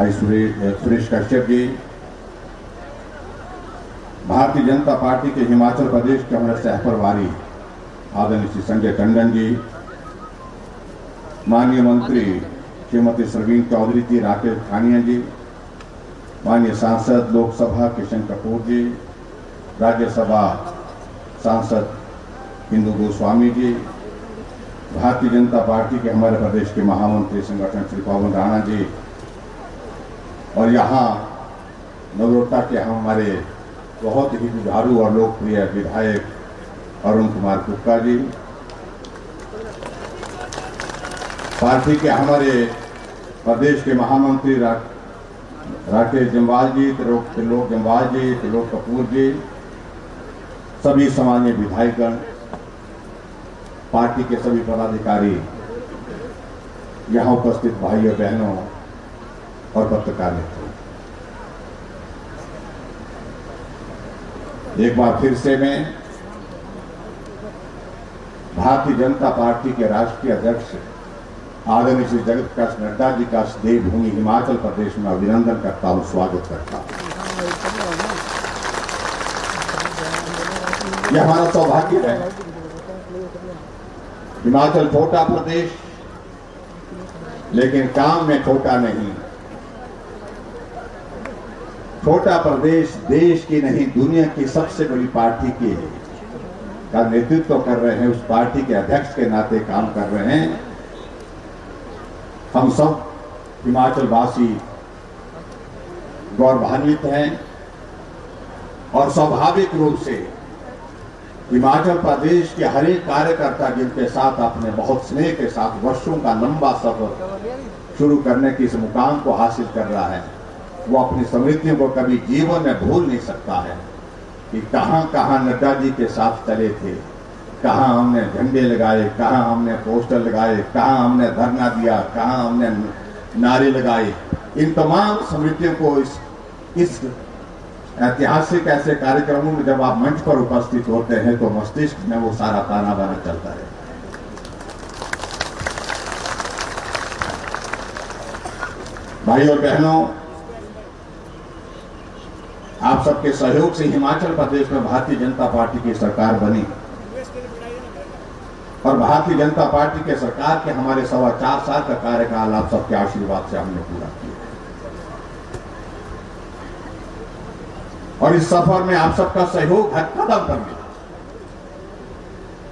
भाई सुरेश कश्यप जी, भारतीय जनता पार्टी के हिमाचल प्रदेश के हमारे सहप्रभारी आदरणीय श्री संजय टंडन जी, माननीय मंत्री श्रीमती सरवीन चौधरी जी, राकेश खानिया जी, माननीय सांसद लोकसभा किशन कपूर जी, राज्यसभा सांसद इंदु गोस्वामी जी, भारतीय जनता पार्टी के हमारे प्रदेश के महामंत्री संगठन श्री पवन राणा जी, और यहाँ नगरोटा के हमारे बहुत ही जुझारू और लोकप्रिय विधायक अरुण कुमार कुक्का जी, पार्टी के हमारे प्रदेश के महामंत्री राकेश जम्वाल जी, त्रिलोक जम्वाल जी, त्रिलोक कपूर जी, सभी सामान्य विधायकगण, पार्टी के सभी पदाधिकारी, यहाँ उपस्थित भाइयों बहनों और पत्रकार मित्रों, एक बार फिर से मैं भारतीय जनता पार्टी के राष्ट्रीय अध्यक्ष आदरणीय श्री जगत प्रकाश नड्डा जी का देवभूमि हिमाचल प्रदेश में अभिनंदन करता हूं, स्वागत करता हूं। यह हमारा सौभाग्य है। हिमाचल छोटा प्रदेश, लेकिन काम में छोटा नहीं। छोटा प्रदेश देश की नहीं, दुनिया की सबसे बड़ी पार्टी की का नेतृत्व कर रहे हैं, उस पार्टी के अध्यक्ष के नाते काम कर रहे हैं। हम सब हिमाचल वासी गौरवान्वित हैं और स्वाभाविक रूप से हिमाचल प्रदेश के हर एक कार्यकर्ता जिनके साथ आपने बहुत स्नेह के साथ वर्षों का लंबा सफर शुरू करने की इस मुकाम को हासिल कर रहा है, वो अपनी स्मृतियों को कभी जीवन में भूल नहीं सकता है कि कहां कहां नड्डा जी के साथ चले थे, कहां हमने झंडे लगाए, कहां हमने पोस्टर लगाए, कहां हमने धरना दिया, कहां हमने नारे लगाए। इन तमाम स्मृतियों को इस ऐतिहासिक ऐसे कार्यक्रमों में जब आप मंच पर उपस्थित होते हैं तो मस्तिष्क में वो सारा ताना बाना चलता है। भाइयों और बहनों, आप सबके सहयोग से हिमाचल प्रदेश में भारतीय जनता पार्टी की सरकार बनी और भारतीय जनता पार्टी के सरकार के हमारे 4.25 साल का कार्यकाल आप सबके आशीर्वाद से हमने पूरा किया और इस सफर में आप सबका सहयोग हर कदम पर मिला।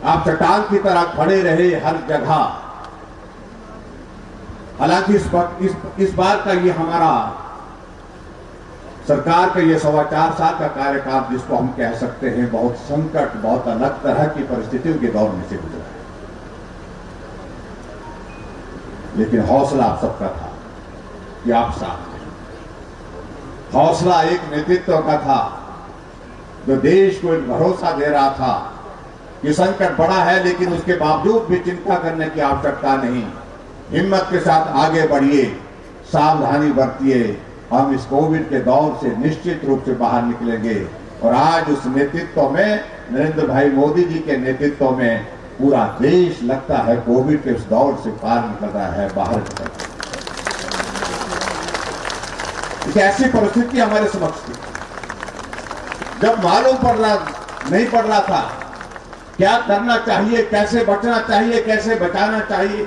आप चट्टान की तरह खड़े रहे हर जगह। हालांकि इस बार का ये हमारा सरकार का ये 4.25 साल का कार्यकाल, जिसको हम कह सकते हैं बहुत संकट, बहुत अलग तरह की परिस्थितियों के दौर में से गुजरा है, लेकिन हौसला आप सबका था कि आप साथ थे। हौसला एक नेतृत्व का था जो देश को एक भरोसा दे रहा था कि संकट बड़ा है, लेकिन उसके बावजूद भी चिंता करने की आवश्यकता नहीं। हिम्मत के साथ आगे बढ़िए, सावधानी बरतिए, हम इस कोविड के दौर से निश्चित रूप से बाहर निकलेंगे। और आज उस नेतृत्व में, नरेंद्र भाई मोदी जी के नेतृत्व में पूरा देश लगता है कोविड के उस दौर से पार निकल रहा है, बाहर निकल रहा है। एक ऐसी परिस्थिति हमारे समक्ष थी जब मालूम नहीं पड़ रहा था क्या करना चाहिए, कैसे बचना चाहिए, कैसे बचाना चाहिए।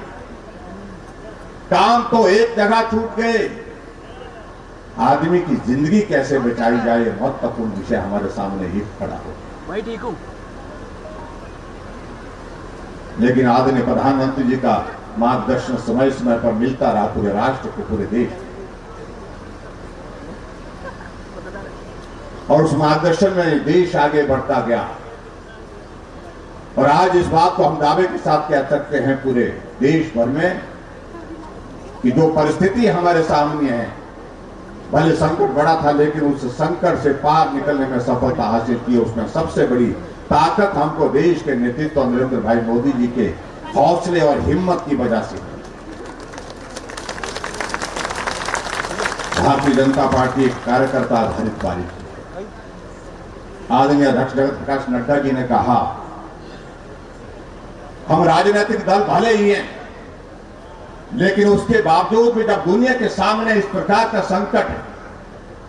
काम तो एक जगह छूट गए, आदमी की जिंदगी कैसे बचाई जाए, महत्वपूर्ण विषय हमारे सामने ही खड़ा हो। मैं ठीक हूं। लेकिन आदरणीय प्रधानमंत्री जी का मार्गदर्शन समय समय पर मिलता रहा पूरे राष्ट्र को, पूरे देश, और उस मार्गदर्शन में देश आगे बढ़ता गया। और आज इस बात को हम दावे के साथ कह सकते हैं पूरे देश भर में कि जो परिस्थिति हमारे सामने है, भले संकट बड़ा था, लेकिन उस संकट से पार निकलने में सफलता हासिल की। उसमें सबसे बड़ी ताकत हमको देश के नेतृत्व नरेंद्र भाई मोदी जी के हौसले और हिम्मत की वजह से। भारतीय जनता पार्टी एक कार्यकर्ता आधारित पार्टी है। आदरणीय अध्यक्ष जगत प्रकाश नड्डा जी ने कहा, हम राजनीतिक दल भले ही हैं, लेकिन उसके बावजूद भी जब दुनिया के सामने इस प्रकार का संकट है,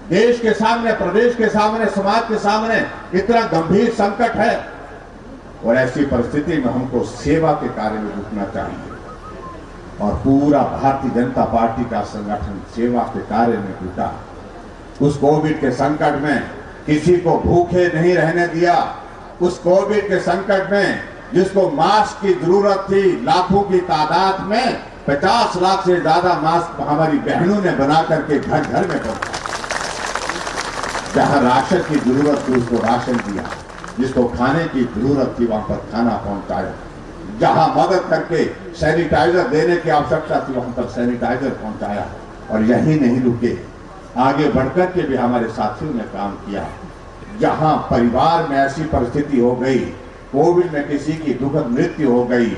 देश के सामने, प्रदेश के सामने, समाज के सामने इतना गंभीर संकट है, और ऐसी परिस्थिति में हमको सेवा के कार्य में जुटना चाहिए। और पूरा भारतीय जनता पार्टी का संगठन सेवा के कार्य में जुटा। उस कोविड के संकट में किसी को भूखे नहीं रहने दिया। उस कोविड के संकट में जिसको मास्क की जरूरत थी, लाखों की तादाद में 50 लाख से ज्यादा मास्क हमारी बहनों ने बना करके घर घर में पहुंचाया। जहां राशन की जरूरत थी उसको राशन दिया, जिसको खाने की जरूरत थी वहां पर खाना पहुंचाया। जहां मदद करके सैनिटाइजर देने की आवश्यकता थी वहां तक सैनिटाइजर पहुंचाया। और यही नहीं रुके, आगे बढ़कर के भी हमारे साथियों ने काम किया। जहां परिवार में ऐसी परिस्थिति हो गई, कोविड में किसी की दुखद मृत्यु हो गई,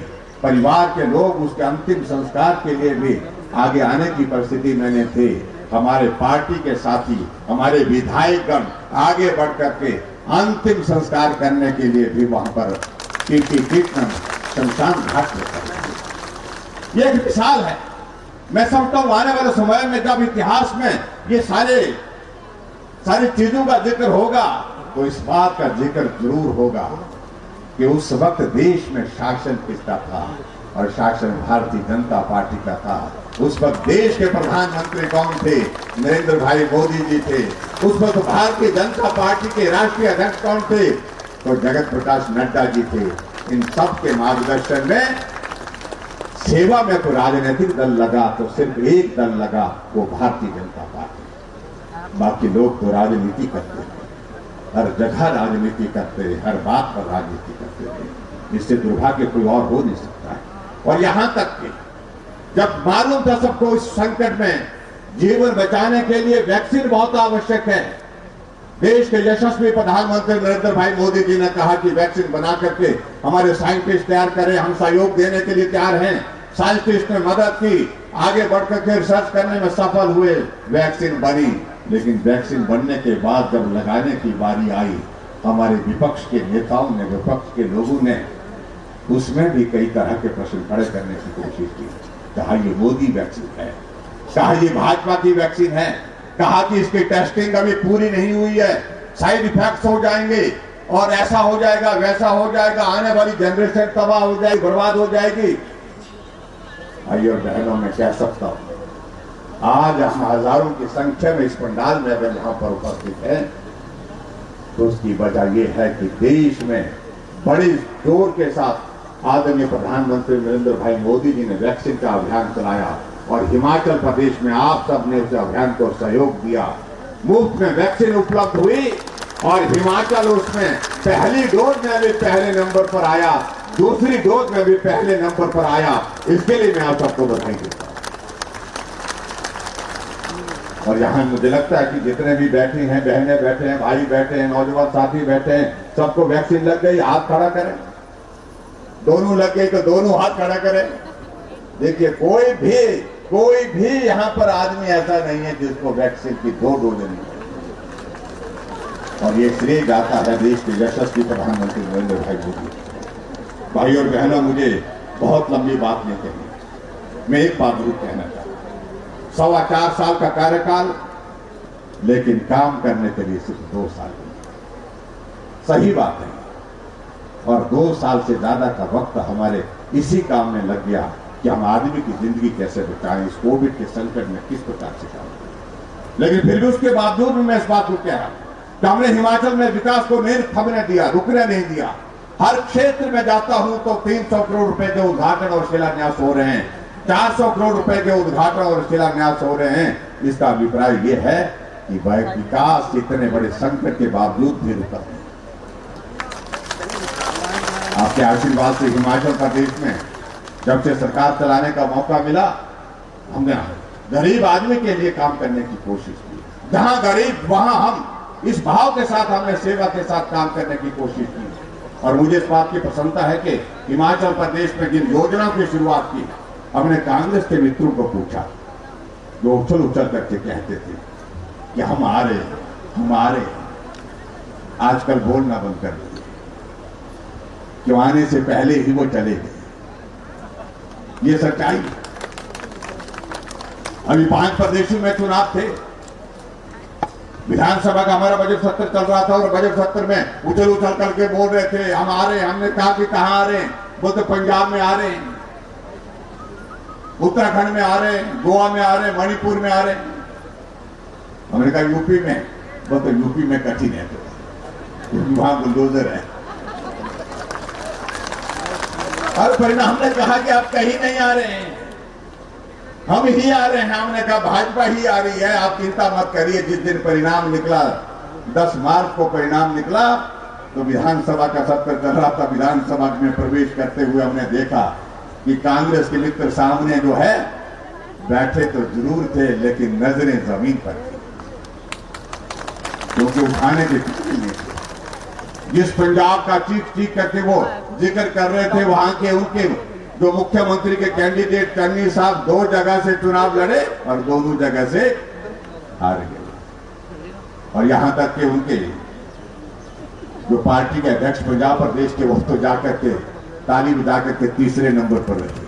परिवार के लोग उसके अंतिम संस्कार के लिए भी आगे आने की परिस्थिति में थे, हमारे पार्टी के साथी, हमारे विधायकगण आगे बढ़ करके अंतिम संस्कार करने के लिए भी वहां पर शमशान घाट पर। यह एक मिसाल है। मैं समझता हूं आने वाले समय में जब इतिहास में ये सारी चीजों का जिक्र होगा तो इस बात का जिक्र जरूर होगा कि उस वक्त देश में शासन किसका था, और शासन भारतीय जनता पार्टी का था। उस वक्त देश के प्रधानमंत्री कौन थे? नरेंद्र भाई मोदी जी थे। उस वक्त भारतीय जनता पार्टी के राष्ट्रीय अध्यक्ष कौन थे? तो जगत प्रकाश नड्डा जी थे। इन सब के मार्गदर्शन में सेवा में तो राजनीतिक दल लगा तो सिर्फ एक दल लगा, वो भारतीय जनता पार्टी। बाकी लोग तो राजनीति करते थे, हर जगह राजनीति करते, हर बात पर राजनीति करते थे। इससे दुर्भाग्य कोई और हो नहीं सकता है। और यहां तक कि जब मालूम था सबको इस संकट में जीवन बचाने के लिए वैक्सीन बहुत आवश्यक है, देश के यशस्वी प्रधानमंत्री नरेंद्र भाई मोदी जी ने कहा कि वैक्सीन बना करके हमारे साइंटिस्ट तैयार करें, हम सहयोग देने के लिए तैयार हैं। साइंटिस्ट ने मदद की, आगे बढ़कर के रिसर्च करने में सफल हुए, वैक्सीन बनी। लेकिन वैक्सीन बनने के बाद जब लगाने की बारी आई, हमारे विपक्ष के नेताओं ने, विपक्ष के लोगों ने उसमें भी कई तरह के प्रश्न खड़े करने की कोशिश की। कहा ये मोदी वैक्सीन है, कहा ये भाजपा की वैक्सीन है, कहा कि इसकी टेस्टिंग अभी पूरी नहीं हुई है, साइड इफेक्ट्स हो जाएंगे और ऐसा हो जाएगा, वैसा हो जाएगा, आने वाली जनरेशन तबाह हो जाएगी, बर्बाद हो जाएगी। भाई और बहनों, मैं कह सकता हूं आज हम हजारों की संख्या में इस पंडाल में अगर यहां पर उपस्थित है तो उसकी वजह यह है कि देश में बड़े जोर के साथ आदरणीय प्रधानमंत्री नरेंद्र भाई मोदी जी ने वैक्सीन का अभियान चलाया और हिमाचल प्रदेश में आप सबने उस अभियान को सहयोग दिया। मुफ्त में वैक्सीन उपलब्ध हुई और हिमाचल उसमें पहली डोज में भी पहले नंबर पर आया, दूसरी डोज में भी पहले नंबर पर आया। इसके लिए मैं आप सबको बधाई देता हूं। और यहां मुझे लगता है कि जितने भी बैठे हैं, बहनें बैठे हैं, भाई बैठे हैं, नौजवान साथी बैठे हैं, सबको वैक्सीन लग गई। हाथ खड़ा करें। दोनों लग गई तो दोनों हाथ खड़ा करें। देखिए कोई भी यहां पर आदमी ऐसा नहीं है जिसको वैक्सीन की 2 डोज नहीं है। और ये श्रेय जाता है देश के यशस्वी प्रधानमंत्री नरेंद्र भाई मोदी। भाई और बहनों, मुझे बहुत लंबी बात नहीं कहनी, मैं एक बात जरूर कहना चाहता हूं। 4.25 साल का कार्यकाल, लेकिन काम करने के लिए सिर्फ 2 साल। सही बात है। और 2 साल से ज्यादा का वक्त हमारे इसी काम में लग गया कि हम आदमी की जिंदगी कैसे बचाएं, इस कोविड के संकट में किस प्रकार से काम करें। लेकिन फिर भी उसके बावजूद भी मैं इस बात को कह रहा हूं कि हमने हिमाचल में विकास को नहीं थमने दिया, रुकने नहीं दिया। हर क्षेत्र में जाता हूं तो 300 करोड़ रुपए के उद्घाटन और शिलान्यास हो रहे हैं, 400 करोड़ रुपए के उद्घाटन और शिलान्यास हो रहे हैं। इसका अभिप्राय यह है कि विकास इतने बड़े संकट के बावजूद भी रुका है। आपके आशीर्वाद से हिमाचल प्रदेश में जब से सरकार चलाने का मौका मिला, हमने गरीब आदमी के लिए काम करने की कोशिश की। जहां गरीब वहां हम इस भाव के साथ, हमने सेवा के साथ काम करने की कोशिश की। और मुझे इस बात की प्रसन्नता है कि हिमाचल प्रदेश में जिन योजनाओं की शुरुआत की, हमने कांग्रेस के मित्रों को पूछा, जो उछल करके कहते थे कि हम आ रहे, आजकल बोलना बंद कर दिए, क्यों आने से पहले ही वो चले गए। ये सच्चाई है। अभी 5 प्रदेशों में चुनाव थे, विधानसभा का हमारा बजट सत्र चल रहा था और बजट सत्र में उछल उछल करके बोल रहे थे हम आ रहे हैं। हमने कहा कि कहां आ रहे हैं? बोलते पंजाब में आ रहे हैं, उत्तराखंड में आ रहे हैं, गोवा में आ रहे हैं, मणिपुर में आ रहे हैं। हमने कहा यूपी में? बोलते यूपी में कठिन है, तो वहां बुलडोजर है। और परिणाम हमने कहा कि आप कहीं नहीं आ रहे हैं, हम ही आ रहे हैं। हमने कहा भाजपा ही आ रही है, आप चिंता मत करिए। जिस दिन परिणाम निकला, 10 मार्च को परिणाम निकला, तो विधानसभा का सत्र चल रहा था। विधानसभा में प्रवेश करते हुए हमने देखा कि कांग्रेस के मित्र सामने जो है बैठे तो जरूर थे, लेकिन नजरें जमीन पर थी, क्योंकि उठाने के कुछ नहीं थे। जिस पंजाब का चीख करके वो जिक्र कर रहे थे, वहां के उनके जो मुख्यमंत्री के कैंडिडेट चन्नी साहब 2 जगह से चुनाव लड़े और दोनों जगह से हार गए। और यहां तक कि उनके जो पार्टी के अध्यक्ष पंजाब प्रदेश के, वो तो जाकर के ताली बजा करके 3रे नंबर पर रहे।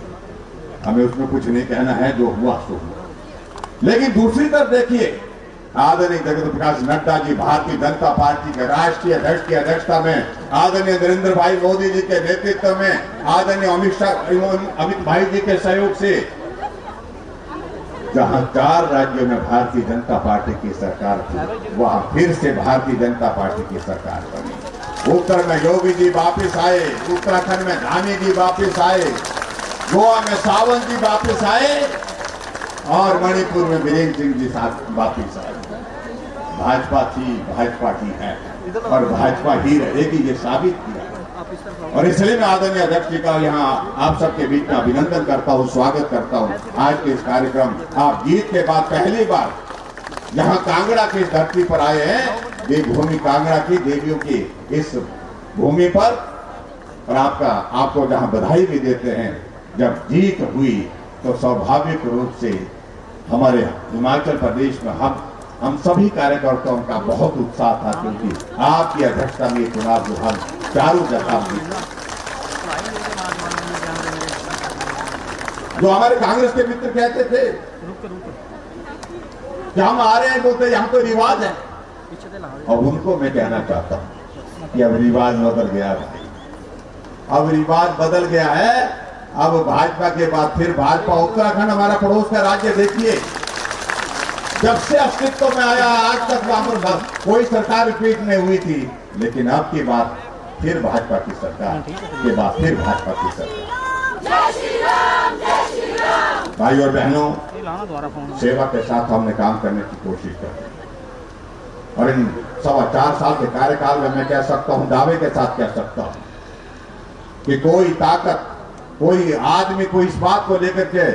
हमें उसमें कुछ नहीं कहना है, जो हुआ सो हुआ। लेकिन दूसरी तरफ देखिए, आदरणीय जगत प्रकाश नड्डा जी भारतीय जनता पार्टी के राष्ट्रीय अध्यक्ष की अध्यक्षता में, आदरणीय नरेंद्र भाई मोदी जी के नेतृत्व में, आदरणीय अमित भाई जी के सहयोग से, जहां 4 राज्यों में भारतीय जनता पार्टी की सरकार थी, वहां फिर से भारतीय जनता पार्टी की सरकार बनी। उत्तर में योगी जी वापिस आए, उत्तराखंड में धामी जी वापिस आए, गोवा में सावंत जी वापिस आए और मणिपुर में बीरेन्द्र सिंह जी वापिस आए। भाजपा थी, भाजपा ही है और भाजपा ही रहेगी, ये साबित किया। और इसलिए मैं आदरणीय अध्यक्ष जी का यहाँ आप सबके बीच में अभिनंदन करता हूँ, स्वागत करता हूँ। आज के इस कार्यक्रम, आप जीत के बाद पहली बार यहाँ कांगड़ा की धरती पर आए हैं, देवभूमि कांगड़ा की देवियों की इस भूमि पर, और आपको जहाँ बधाई भी देते हैं। जब जीत हुई तो स्वाभाविक रूप से हमारे हिमाचल प्रदेश में हम सभी कार्यकर्ताओं का बहुत उत्साह था, क्योंकि आपकी अध्यक्षता में चुनाव जो हम चारों जगह जो हमारे कांग्रेस के मित्र कहते थे कि हम आ रहे हैं, बोलते यहाँ तो रिवाज है। और उनको मैं कहना चाहता हूँ कि अब रिवाज बदल गया भाई, अब रिवाज बदल गया है। अब भाजपा के बाद फिर भाजपा, उत्तराखंड हमारा पड़ोस का राज्य, देखिए जब से अस्तित्व में आया आज तक वहां पर कोई सरकार रिपीट नहीं हुई थी, लेकिन अब की बात फिर भाजपा की सरकार के बाद फिर भाजपा की सरकार। भाई और बहनों, सेवा के साथ हमने काम करने की कोशिश की और इन 4.25 साल के कार्यकाल में मैं कह सकता हूं, दावे के साथ कह सकता हूं कि कोई ताकत, कोई आदमी, कोई इस बात को लेकर के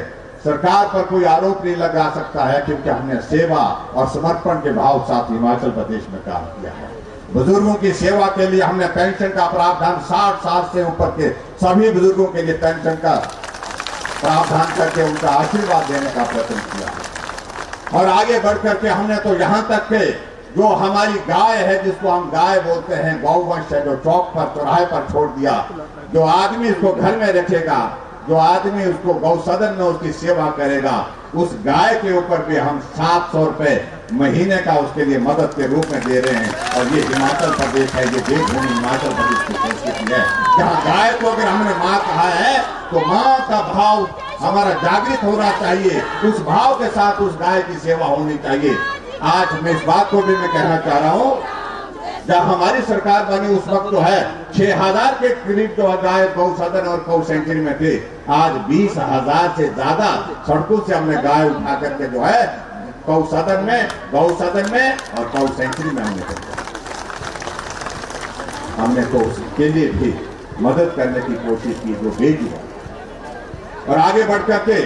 सरकार पर कोई आरोप नहीं लगा सकता है, क्योंकि हमने सेवा और समर्पण के भाव साथ हिमाचल प्रदेश में काम किया है। बुजुर्गों की सेवा के लिए हमने पेंशन का प्रावधान 60 साल से ऊपर के सभी बुजुर्गों के लिए पेंशन का प्रावधान करके उनका आशीर्वाद देने का प्रयत्न किया। और आगे बढ़ करके हमने तो यहाँ तक के जो हमारी गाय है, जिसको हम गाय बोलते हैं, गौवंश है, जो चौक पर चौराहे पर छोड़ दिया, जो आदमी इसको घर में रखेगा, जो आदमी उसको गौ सदन में उसकी सेवा करेगा, उस गाय के ऊपर भी हम 700 रुपए महीने का उसके लिए मदद के रूप में दे रहे हैं। और ये हिमाचल प्रदेश है, ये देवभूमि हिमाचल प्रदेश की संस्कृति है, जहाँ गाय को अगर हमने माँ कहा है तो माँ का भाव हमारा जागृत होना चाहिए, उस भाव के साथ उस गाय की सेवा होनी चाहिए। आज मैं इस बात को भी मैं कहना चाह रहा हूँ, जब हमारी सरकार बनी उस वक्त जो है 6000 के करीब जो गाय गौ सदन और गौ सेंचुरी में थे, आज 20,000 से ज्यादा सड़कों से हमने गाय उठा करके जो है गौ सदन में और गौ सेंचुरी में हमने तो उसके लिए भी मदद करने की कोशिश की, जो बेटी है। और आगे बढ़ करके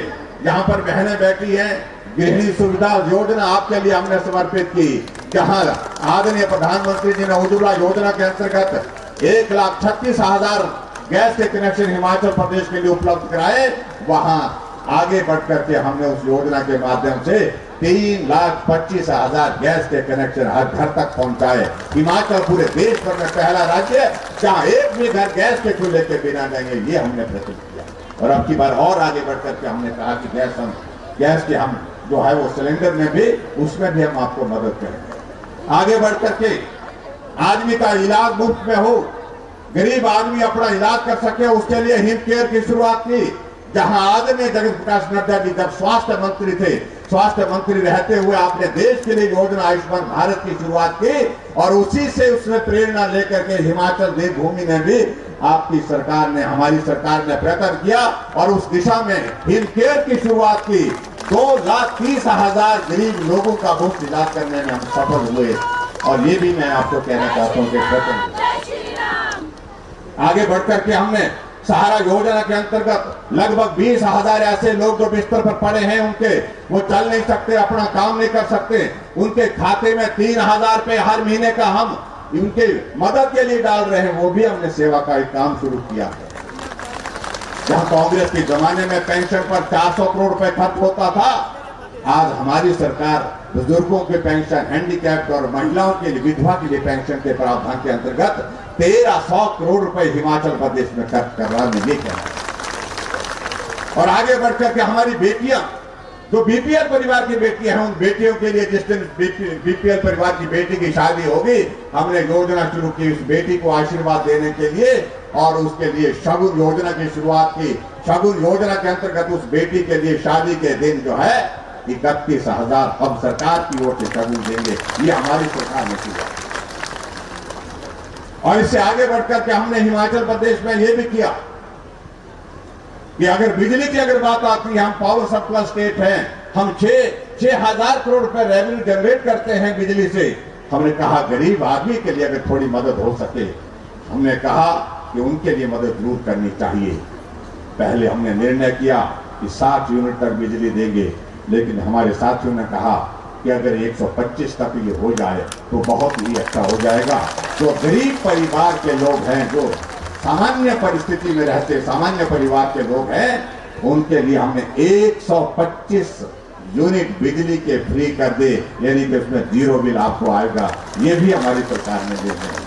जहां पर बहनें बैठी हैं, गृहिणी सुविधा योजना आपके लिए हमने समर्पित की, जहां आदरणीय प्रधानमंत्री जी ने उज्ज्वला योजना के अंतर्गत 1,36,000 गैस के कनेक्शन हिमाचल प्रदेश के लिए उपलब्ध कराए। वहां आगे बढ़ करके हमने उस योजना के माध्यम से 3,25,000 गैस के कनेक्शन हर घर तक पहुंचाए। हिमाचल पूरे देश भर में पहला राज्य है जहां एक भी घर गैस के चूल्हे के बिना नहीं, ये हमने प्रस्तुत किया। और अब की बार और आगे बढ़ करके हमने कहा कि गैस के हम जो है वो सिलेंडर में भी, उसमें भी हम आपको मदद करेंगे। आगे बढ़ करके आदमी का इलाज मुफ्त में हो, गरीब आदमी अपना इलाज कर सके, उसके लिए हिम केयर की शुरुआत की। जहां आदरणीय जगत प्रकाश नड्डा जी जब स्वास्थ्य मंत्री थे, स्वास्थ्य मंत्री रहते हुए आपने देश के लिए योजना आयुष्मान भारत की शुरुआत की, और उसी से उसने प्रेरणा लेकर के हिमाचल देवभूमि ने भी आपकी सरकार ने, हमारी सरकार ने प्रयत्न किया और उस दिशा में हिम केयर की शुरुआत की। 2,30,000 गरीब लोगों का मुफ्त इलाज करने में हम सफल हुए। और ये भी मैं आपको कहना चाहता हूँ कि आगे बढ़कर के हमने सहारा योजना के अंतर्गत लगभग 20,000 ऐसे लोग जो बिस्तर पर पड़े हैं, उनके वो चल नहीं सकते, अपना काम नहीं कर सकते, उनके खाते में 3,000 रुपए हर महीने का हम उनके मदद के लिए डाल रहे हैं। वो भी हमने सेवा का एक काम शुरू किया है। जहां कांग्रेस के जमाने में पेंशन पर 400 करोड़ रुपए खर्च होता था, आज हमारी सरकार बुजुर्गों के पेंशन, हैंडीकैप्ड और महिलाओं के लिए, विधवा के लिए पेंशन के प्रावधान के अंतर्गत 1,300 करोड़ रुपए हिमाचल प्रदेश में खर्च कर रहा है। ये कहना। और आगे बढ़कर के हमारी बेटियां जो बीपीएल परिवार की बेटियां हैं, उन बेटियों के लिए जिस दिन बीपीएल परिवार की बेटी की शादी होगी, हमने योजना शुरू की उस बेटी को आशीर्वाद देने के लिए, और उसके लिए शगुन योजना की शुरुआत की। शगुन योजना के अंतर्गत उस बेटी के लिए शादी के दिन जो है 31,000 हम सरकार की ओर से शगुन देंगे। ये हमारी सरकार ने किया। और इससे आगे बढ़कर के हमने हिमाचल प्रदेश में यह भी किया कि अगर बिजली की अगर बात आती है, हम पावर सप्लाई स्टेट हैं, हम 6,000 करोड़ रुपए रेवेन्यू जनरेट करते हैं बिजली से। हमने कहा गरीब आदमी के लिए अगर थोड़ी मदद हो सके, हमने कहा कि उनके लिए मदद जरूर करनी चाहिए। पहले हमने निर्णय किया कि 60 यूनिट तक बिजली देंगे, लेकिन हमारे साथियों ने कहा कि अगर 125 तक ये हो जाए तो बहुत ही अच्छा हो जाएगा। जो गरीब परिवार के लोग हैं, जो सामान्य परिस्थिति में रहते सामान्य परिवार के लोग हैं, उनके लिए हमने 125 यूनिट बिजली के फ्री कर दे, यानी कि उसमें 0 बिल आपको आएगा। ये भी हमारी सरकार ने दे दिया।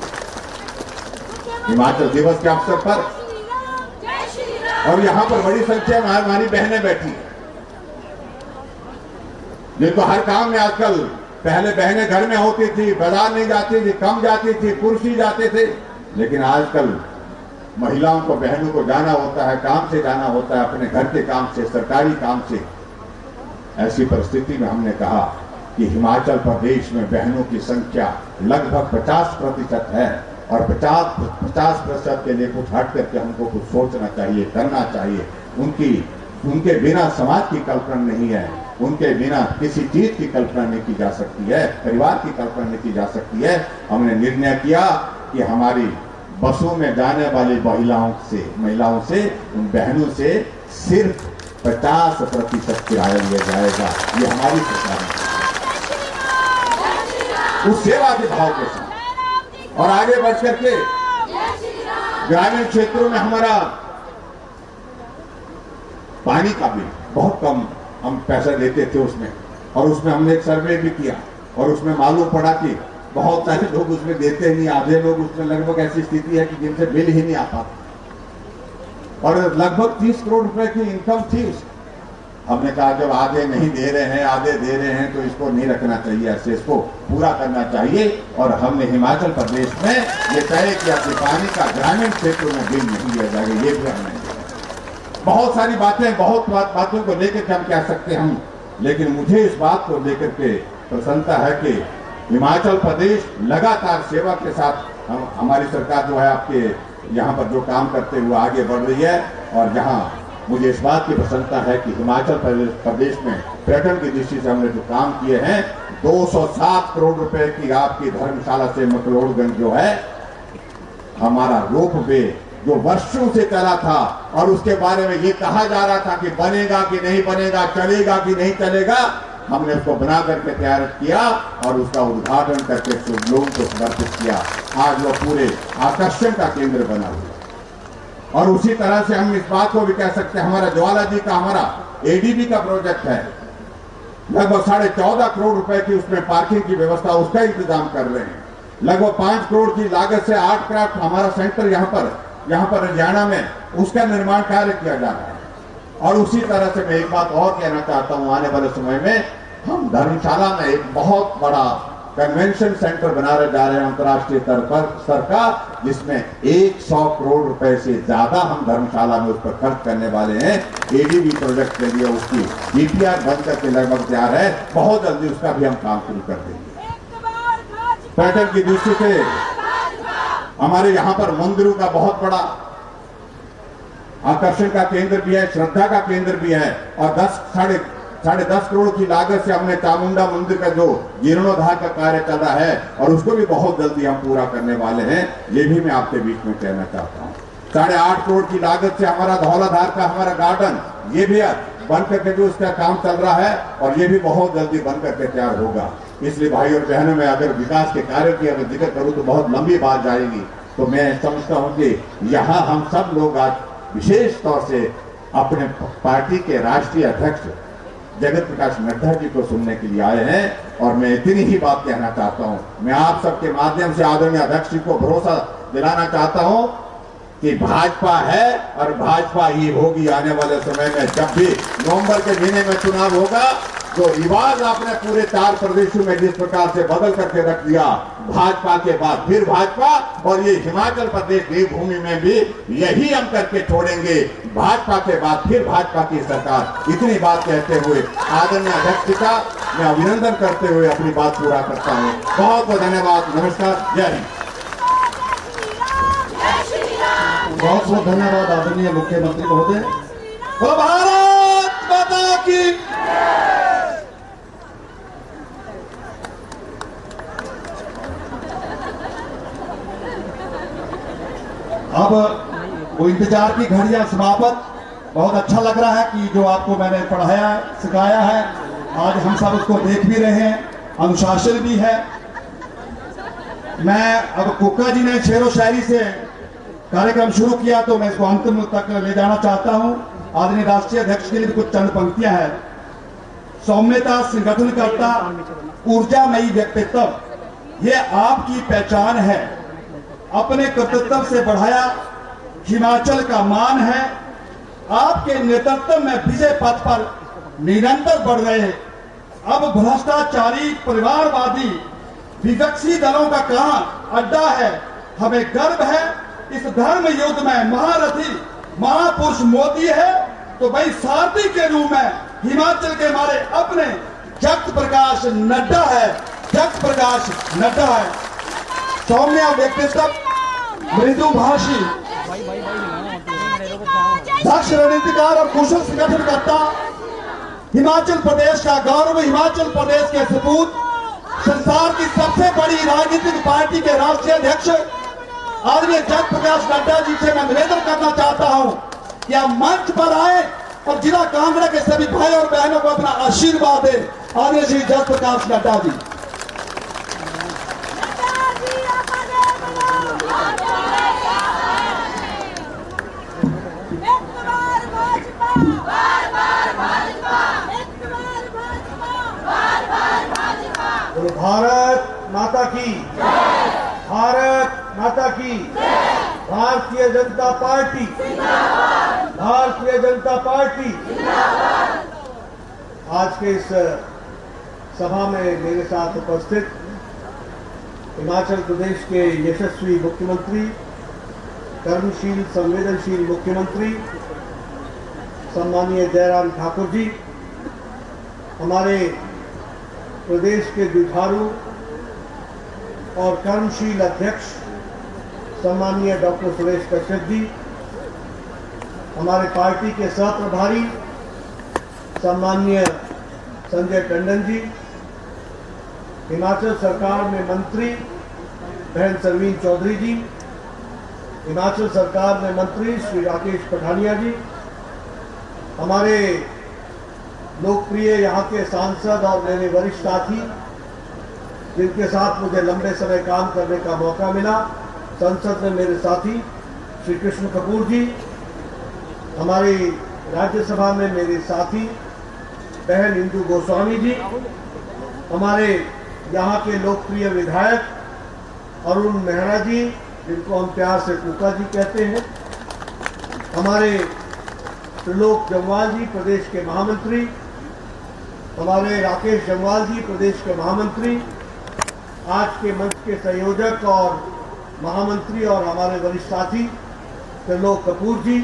हिमाचल दिवस के अवसर पर और यहाँ पर बड़ी संख्या में हमारी बहनें बैठी हैं, जिनको हर काम में आजकल, पहले बहनें घर में होती थी, बाजार नहीं जाती थी, कम जाती थी, पुरुष ही जाते थे, लेकिन आजकल महिलाओं को, बहनों को जाना होता है, काम से जाना होता है, अपने घर के काम से, सरकारी काम से। ऐसी परिस्थिति में हमने कहा कि हिमाचल प्रदेश में बहनों की संख्या लगभग 50% है, और 50% के लिए कुछ हट करके हमको कुछ सोचना चाहिए, करना चाहिए। उनके बिना समाज की कल्पना नहीं है, उनके बिना किसी चीज की कल्पना नहीं की जा सकती है, परिवार की कल्पना नहीं की जा सकती है। हमने निर्णय किया कि हमारी बसों में जाने वाली महिलाओं से, उन बहनों से सिर्फ 50% किराया लिया जाएगा। ये हमारी सरकार है, उस सेवा के भाव के साथ। और आगे बढ़ करके ग्रामीण क्षेत्रों में हमारा पानी का बिल बहुत कम हम पैसा देते थे उसमें, और उसमें हमने एक सर्वे भी किया, और उसमें मालूम पड़ा कि बहुत सारे लोग उसमें देते नहीं, आधे लोग उसमें, लगभग ऐसी स्थिति है कि जिनसे बिल ही नहीं आता, और लगभग 30 करोड़ रुपए की इनकम थी उसकी। हमने कहा जब आधे नहीं दे रहे हैं, आधे दे रहे हैं, तो इसको नहीं रखना चाहिए, ऐसे इसको पूरा करना चाहिए। और हमने हिमाचल प्रदेश में ये तय किया कि पानी का ग्रामीण क्षेत्रों में बिल नहीं दिया जाएगा। ये भी हमने बहुत सारी बातें, बहुत बातों को लेकर हम कह सकते हैं हम, लेकिन मुझे इस बात को लेकर के प्रसन्नता है कि हिमाचल प्रदेश लगातार सेवा के साथ हमारी सरकार जो है आपके यहाँ पर जो काम करते हुए आगे बढ़ रही है। और जहाँ मुझे इस बात की प्रसन्नता है कि हिमाचल प्रदेश में पर्यटन की दृष्टि से हमने जो काम किए हैं, 207 करोड़ रुपए की आपकी धर्मशाला से मकलोडगंज जो है हमारा रोप वे, जो वर्षों से चला था, और उसके बारे में ये कहा जा रहा था कि बनेगा कि नहीं बनेगा, चलेगा कि नहीं चलेगा, हमने उसको बना करके तैयार किया और उसका उद्घाटन करके लोगों को समर्पित किया। आज वो पूरे आकर्षण का केंद्र बना हुआ। और उसी तरह से हम इस बात को भी कह सकते हैं, हमारा ज्वाला जी का, हमारा एडीबी का प्रोजेक्ट है, लगभग 14.5 करोड़ रुपए की उसमें पार्किंग की व्यवस्था, उसका इंतजाम कर रहे हैं। लगभग 5 करोड़ की लागत से आर्ट क्राफ्ट हमारा सेंटर यहाँ पर हरियाणा में, उसका निर्माण कार्य किया जा रहा है। और उसी तरह से मैं एक बात और कहना चाहता हूं, आने वाले समय में हम धर्मशाला में एक बहुत बड़ा कन्वेंशन सेंटर बनाने जा रहे हैं अंतर्राष्ट्रीय स्तर का, जिसमें 100 करोड़ रुपए से ज्यादा हम धर्मशाला में उस पर खर्च करने वाले हैं। एडीबी प्रोजेक्ट के लिए उसकी डीपीआर बन करके लगभग तैयार है, बहुत जल्दी उसका भी हम काम शुरू कर देंगे। पर्यटन की दृष्टि से हमारे यहाँ पर मंदिरों का बहुत बड़ा आकर्षण का केंद्र भी है, श्रद्धा का केंद्र भी है, और साढ़े 10 करोड़ की लागत से हमने चामुंडा मंदिर का जो जीर्णोद्धार का कार्य चल रहा है और उसको भी बहुत जल्दी हम पूरा करने वाले हैं। ये भी मैं आपके बीच में कहना चाहता हूँ। 8.5 करोड़ की लागत से हमारा धौलाधार का हमारा गार्डन, ये भी बन करके जो उसका काम चल रहा है और ये भी बहुत जल्दी बन करके तैयार होगा। इसलिए भाई और बहनों, में अगर विकास के कार्य की अगर जिक्र करूँ तो बहुत लंबी बात जाएगी, तो मैं समझता हूँ कि यहाँ हम सब लोग आज विशेष तौर से अपने पार्टी के राष्ट्रीय अध्यक्ष जगत प्रकाश नड्डा जी को सुनने के लिए आए हैं। और मैं इतनी ही बात कहना चाहता हूं, मैं आप सबके माध्यम से आदरणीय अध्यक्ष जी को भरोसा दिलाना चाहता हूं कि भाजपा है और भाजपा ही होगी आने वाले समय में। जब भी नवंबर के महीने में चुनाव होगा, जो रिवाज आपने पूरे 4 प्रदेशों में जिस प्रकार से बदल करके रख दिया, भाजपा के बाद फिर भाजपा, और ये हिमाचल प्रदेश देवभूमि में भी यही हम करके छोड़ेंगे, भाजपा के बाद फिर भाजपा की सरकार। इतनी बात कहते हुए आदरणीय अध्यक्ष का मैं अभिनंदन करते हुए अपनी बात पूरा करता हूँ। बहुत बहुत धन्यवाद। नमस्कार, जय हिंद। बहुत बहुत धन्यवाद आदरणीय मुख्यमंत्री महोदय। भारत माता की। अब वो इंतजार की घड़ियां समाप्त। बहुत अच्छा लग रहा है कि जो आपको मैंने पढ़ाया सिखाया है, आज हम सब उसको देख भी रहे हैं, अनुशासन भी है। मैं अब कुक्का जी ने शेरो शायरी से कार्यक्रम शुरू किया, तो मैं इसको अंतिम तक ले जाना चाहता हूं। आदरणीय राष्ट्रीय अध्यक्ष के लिए कुछ चंद पंक्तियां हैं। सौम्यता, संगठनकर्ता, ऊर्जामयी व्यक्तित्व, ये आपकी पहचान है। अपने कर्तव्य से बढ़ाया हिमाचल का मान है। आपके नेतृत्व में विजय पथ पर निरंतर बढ़ रहे। अब भ्रष्टाचारी, परिवारवादी, विपक्षी दलों का कहां अड्डा है। हमें गर्व है इस धर्म युद्ध में महारथी महापुरुष मोदी है, तो भाई सारथी के रूप में हिमाचल के हमारे अपने जगत प्रकाश नड्डा है। जगत प्रकाश नड्डा है। सौम्य व्यक्तित्व, मृदु भाषी, दक्ष रणनीतिकार और कुशल संगठनकर्ता, हिमाचल प्रदेश का गौरव, हिमाचल प्रदेश के सपूत, संसार की सबसे बड़ी राजनीतिक पार्टी के राष्ट्रीय अध्यक्ष आदरणीय जगत प्रकाश नड्डा जी से मैं निवेदन करना चाहता हूं कि आप मंच पर आए और जिला कांगड़ा के सभी भाई और बहनों को अपना आशीर्वाद दे। आदरणीय श्री जगत प्रकाश नड्डा जी। भारत माता की, भारत माता की, भारतीय जनता पार्टी, भारतीय जनता पार्टी। आज के इस सभा में मेरे साथ उपस्थित हिमाचल प्रदेश के यशस्वी मुख्यमंत्री, कर्मशील संवेदनशील मुख्यमंत्री सम्मानीय जयराम ठाकुर जी, हमारे प्रदेश के जुझारू और कर्मशील अध्यक्ष सम्मानीय डॉक्टर सुरेश कश्यप जी, हमारे पार्टी के सह प्रभारी सम्मानीय संजय टंडन जी, हिमाचल सरकार में मंत्री बहन सरवीन चौधरी जी, हिमाचल सरकार में मंत्री श्री राकेश पठानिया जी, हमारे लोकप्रिय यहाँ के सांसद और मेरे वरिष्ठ साथी जिनके साथ मुझे लंबे समय काम करने का मौका मिला, संसद में मेरे साथी श्री कृष्ण कपूर जी, हमारी राज्यसभा में मेरे साथी बहन इंदु गोस्वामी जी, हमारे यहाँ के लोकप्रिय विधायक अरुण मेहरा जी, जिनको हम प्यार से कुक्का जी कहते हैं, हमारे त्रिलोक जम्वाल जी प्रदेश के महामंत्री, हमारे राकेश जम्वाल जी प्रदेश के महामंत्री, आज के मंच के संयोजक और महामंत्री और हमारे वरिष्ठ साथी त्रिलोक कपूर जी,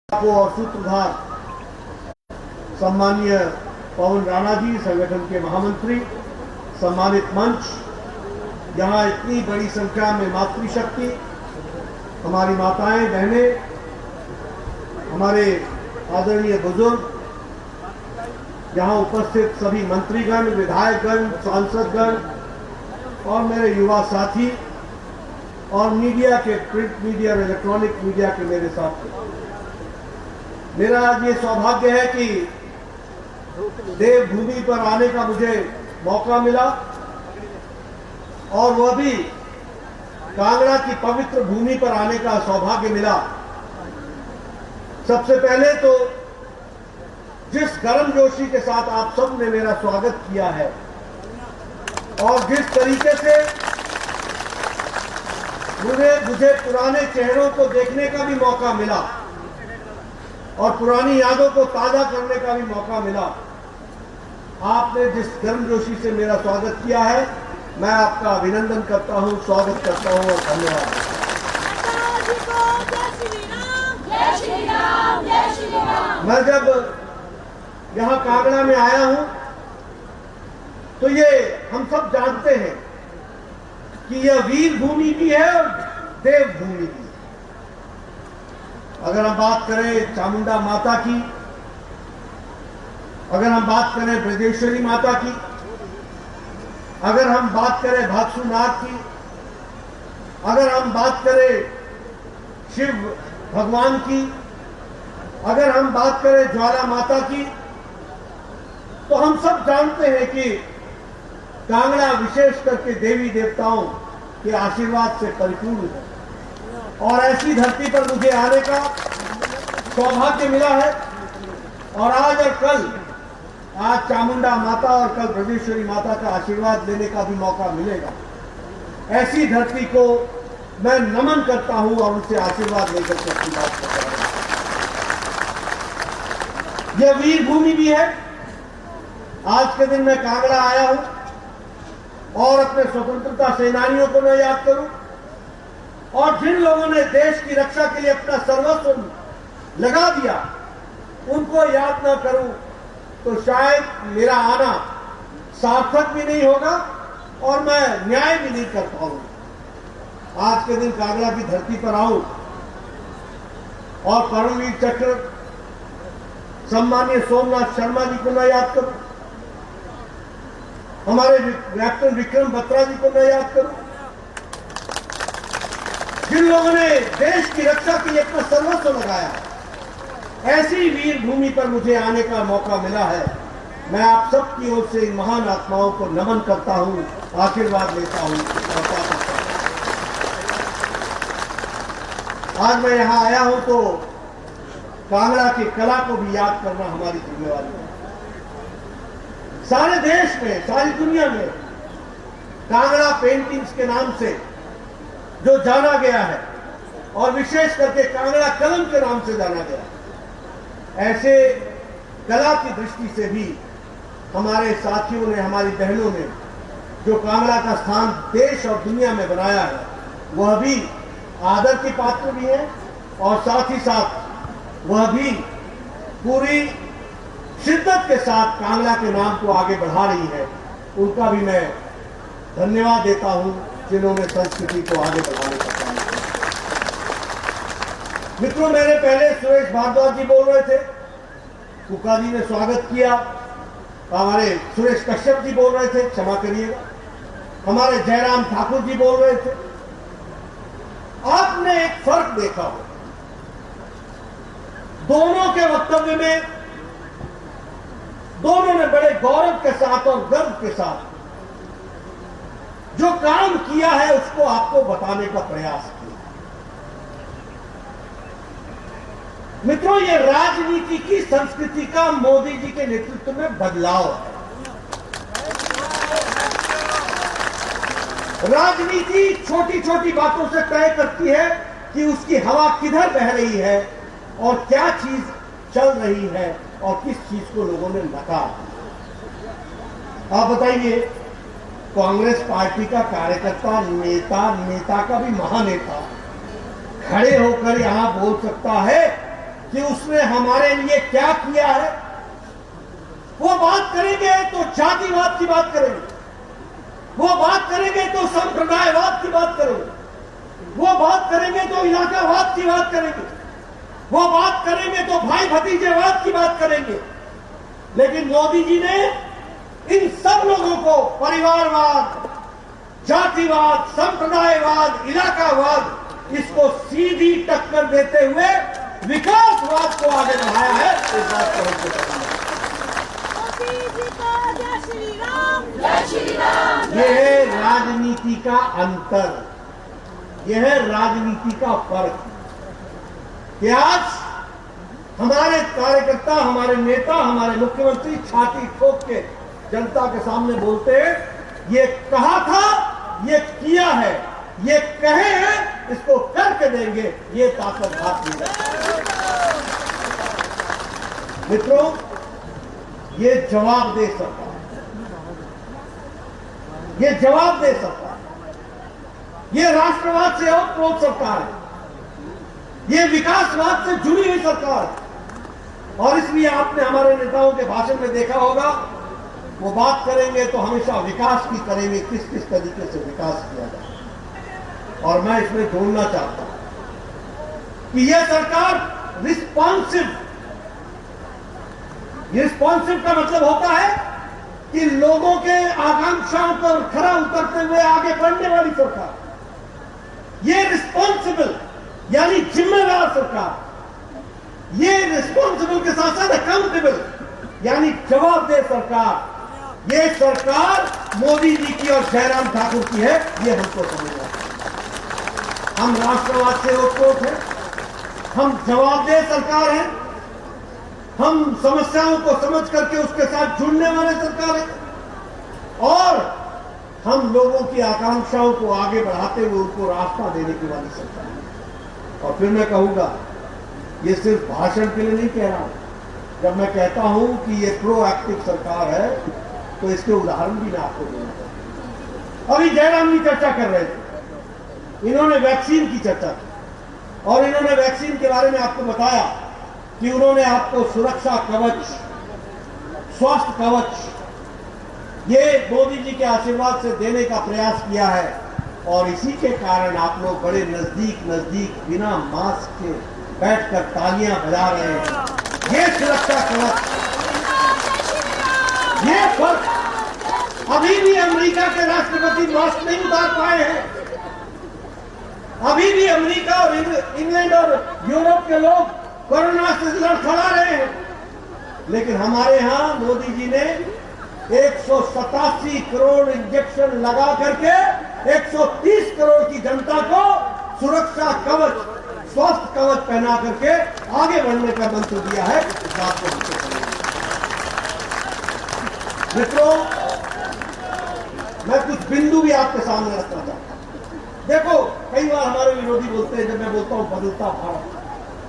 और सूत्रधार सम्मानीय पवन राणा जी संगठन के महामंत्री, सम्मानित मंच, यहाँ इतनी बड़ी संख्या में मातृशक्ति, हमारी माताएं बहनें, हमारे आदरणीय बुजुर्ग, यहाँ उपस्थित सभी मंत्रीगण, विधायकगण, सांसदगण और मेरे युवा साथी और मीडिया के, प्रिंट मीडिया और इलेक्ट्रॉनिक मीडिया के मेरे साथी, मेरा आज ये सौभाग्य है कि देवभूमि पर आने का मुझे मौका मिला और वह भी कांगड़ा की पवित्र भूमि पर आने का सौभाग्य मिला। सबसे पहले तो जिस गर्मजोशी के साथ आप सब ने मेरा स्वागत किया है और जिस तरीके से मुझे पुराने चेहरों को देखने का भी मौका मिला और पुरानी यादों को ताजा करने का भी मौका मिला, आपने जिस गर्मजोशी से मेरा स्वागत किया है, मैं आपका अभिनंदन करता हूं, स्वागत करता हूं और धन्यवाद। मैं जब यहां कांगड़ा में आया हूं तो ये हम सब जानते हैं कि यह वीर भूमि भी है और देव भूमि भी। अगर हम बात करें चामुंडा माता की, अगर हम बात करें ब्रजेश्वरी माता की, अगर हम बात करें भागसूनाथ की, अगर हम बात करें शिव भगवान की, अगर हम बात करें ज्वाला माता की, तो हम सब जानते हैं कि कांगड़ा विशेष करके देवी देवताओं के आशीर्वाद से परिपूर्ण है और ऐसी धरती पर मुझे आने का सौभाग्य मिला है। और आज और कल, आज चामुंडा माता और कल ब्रजेश्वरी माता का आशीर्वाद लेने का भी मौका मिलेगा। ऐसी धरती को मैं नमन करता हूं और उनसे आशीर्वाद लेकर के अपनी बात करता हूं। यह वीर भूमि भी है। आज के दिन मैं कांगड़ा आया हूं और अपने स्वतंत्रता सेनानियों को मैं याद करूं और जिन लोगों ने देश की रक्षा के लिए अपना सर्वस्व लगा दिया, उनको याद ना करूं तो शायद मेरा आना सार्थक भी नहीं होगा और मैं न्याय भी नहीं कर पाऊंगा। आज के दिन कांगड़ा की धरती पर आऊं और परमवीर चक्र सम्मानीय सोमनाथ शर्मा जी को मैं याद करूं, हमारे कैप्टन विक्रम बत्रा जी को मैं याद करूं, जिन लोगों ने देश की रक्षा के लिए अपना सर्वस्व लगाया। ऐसी वीर भूमि पर मुझे आने का मौका मिला है। मैं आप सबकी ओर से इन महान आत्माओं को नमन करता हूं, आशीर्वाद लेता हूं और आज मैं यहां आया हूं तो कांगड़ा की कला को भी याद करना हमारी जिम्मेवारी है। सारे देश में, सारी दुनिया में कांगड़ा पेंटिंग्स के नाम से जो जाना गया है और विशेष करके कांगड़ा कलम के नाम से जाना गया, ऐसे कला की दृष्टि से भी हमारे साथियों ने, हमारी बहनों ने जो कांगड़ा का स्थान देश और दुनिया में बनाया है, वह भी आदर के पात्र भी है और साथ ही साथ वह भी पूरी शिद्दत के साथ कांगड़ा के नाम को आगे बढ़ा रही है। उनका भी मैं धन्यवाद देता हूं जिन्होंने संस्कृति को आगे बढ़ाने का काम किया। मित्रों, मेरे पहले सुरेश भारद्वाज जी बोल रहे थे, कुका जी ने स्वागत किया, हमारे सुरेश कश्यप जी बोल रहे थे, क्षमा करिएगा, हमारे जयराम ठाकुर जी बोल रहे थे। आपने एक फर्क देखा हो दोनों के वक्तव्य में। दोनों ने बड़े गौरव के साथ और गर्व के साथ जो काम किया है उसको आपको बताने का प्रयास किया। मित्रों, ये राजनीति की संस्कृति का मोदी जी के नेतृत्व में बदलाव है। राजनीति छोटी छोटी बातों से तय करती है कि उसकी हवा किधर बह रही है और क्या चीज चल रही है और किस चीज को लोगों ने नकारा। आप बताइए, कांग्रेस पार्टी का कार्यकर्ता, नेता का भी महानेता खड़े होकर यहां बोल सकता है कि उसने हमारे लिए क्या किया है? वो बात करेंगे तो जातिवाद की बात करेंगे, वो बात करेंगे तो संप्रदायवाद की बात करेंगे, वो बात करेंगे तो इलाकावाद की बात करेंगे, वो बात करेंगे तो भाई भतीजेवाद की बात करेंगे। लेकिन मोदी जी ने इन सब लोगों को परिवारवाद, जातिवाद, संप्रदायवाद, इलाकावाद, इसको सीधी टक्कर देते हुए विकासवाद को आगे बढ़ाया है। इस बात को यह है राजनीति का अंतर, यह है राजनीति का फर्क। कि आज हमारे कार्यकर्ता, हमारे नेता, हमारे मुख्यमंत्री छाती ठोक के जनता के सामने बोलते हैं, ये कहा था, ये किया है, ये कहे हैं, इसको करके देंगे, ये ताकत हाथ में है। मित्रों, ये जवाब दे सकता है, ये जवाब दे सकता है। ये राष्ट्रवाद से ओतप्रोत सरकार है, ये विकासवाद से जुड़ी हुई सरकार है। और इसलिए आपने हमारे नेताओं के भाषण में देखा होगा, वो बात करेंगे तो हमेशा विकास की करेंगे, किस किस तरीके से विकास किया जाए। और मैं इसमें जोड़ना चाहता हूं कि यह सरकार रिस्पॉन्सिव का मतलब होता है कि लोगों के आकांक्षाओं पर खरा उतरते हुए आगे बढ़ने वाली सरकार, ये रिस्पॉन्सिबल यानी जिम्मेदार सरकार, ये रिस्पॉन्सिबल के साथ साथ अकाउंटेबल यानी जवाबदेह सरकार। ये सरकार मोदी जी की और जयराम ठाकुर की है, ये हमको समझना है। हम राष्ट्रवाद से ओतप्रोत हैं, हम जवाबदेह सरकार हैं, हम समस्याओं को समझ करके उसके साथ जुड़ने वाले सरकार हैं, और हम लोगों की आकांक्षाओं को आगे बढ़ाते हुए उनको रास्ता देने की वाली सरकार है। और फिर मैं कहूंगा, ये सिर्फ भाषण के लिए नहीं कह रहा हूं। जब मैं कहता हूं कि ये प्रोएक्टिव सरकार है, तो इसके उदाहरण भी मैं आपको दूंगा। अभी जयराम जी चर्चा कर रहे थे, इन्होंने वैक्सीन की चर्चा की, और इन्होंने वैक्सीन के बारे में आपको बताया कि उन्होंने आपको सुरक्षा कवच, स्वास्थ्य कवच, ये मोदी जी के आशीर्वाद से देने का प्रयास किया है। और इसी के कारण आप लोग बड़े नजदीक बिना मास्क के बैठकर तालियां बजा रहे हैं। ये सुरक्षा कवच, ये फर्क, अभी भी अमेरिका के राष्ट्रपति मास्क नहीं उतार पाए हैं, अभी भी अमेरिका और इंग्लैंड और यूरोप के लोग कोरोना से लड़खड़ा रहे हैं। लेकिन हमारे यहां मोदी जी ने 187 करोड़ इंजेक्शन लगा करके 130 करोड़ की जनता को सुरक्षा कवच, स्वास्थ्य कवच पहना करके आगे बढ़ने का मंत्र दिया है। इस बात को मित्रों, मैं कुछ बिंदु भी आपके सामने रखना चाहता हूं। देखो, कई बार हमारे विरोधी बोलते हैं, जब मैं बोलता हूं बदलता भारत,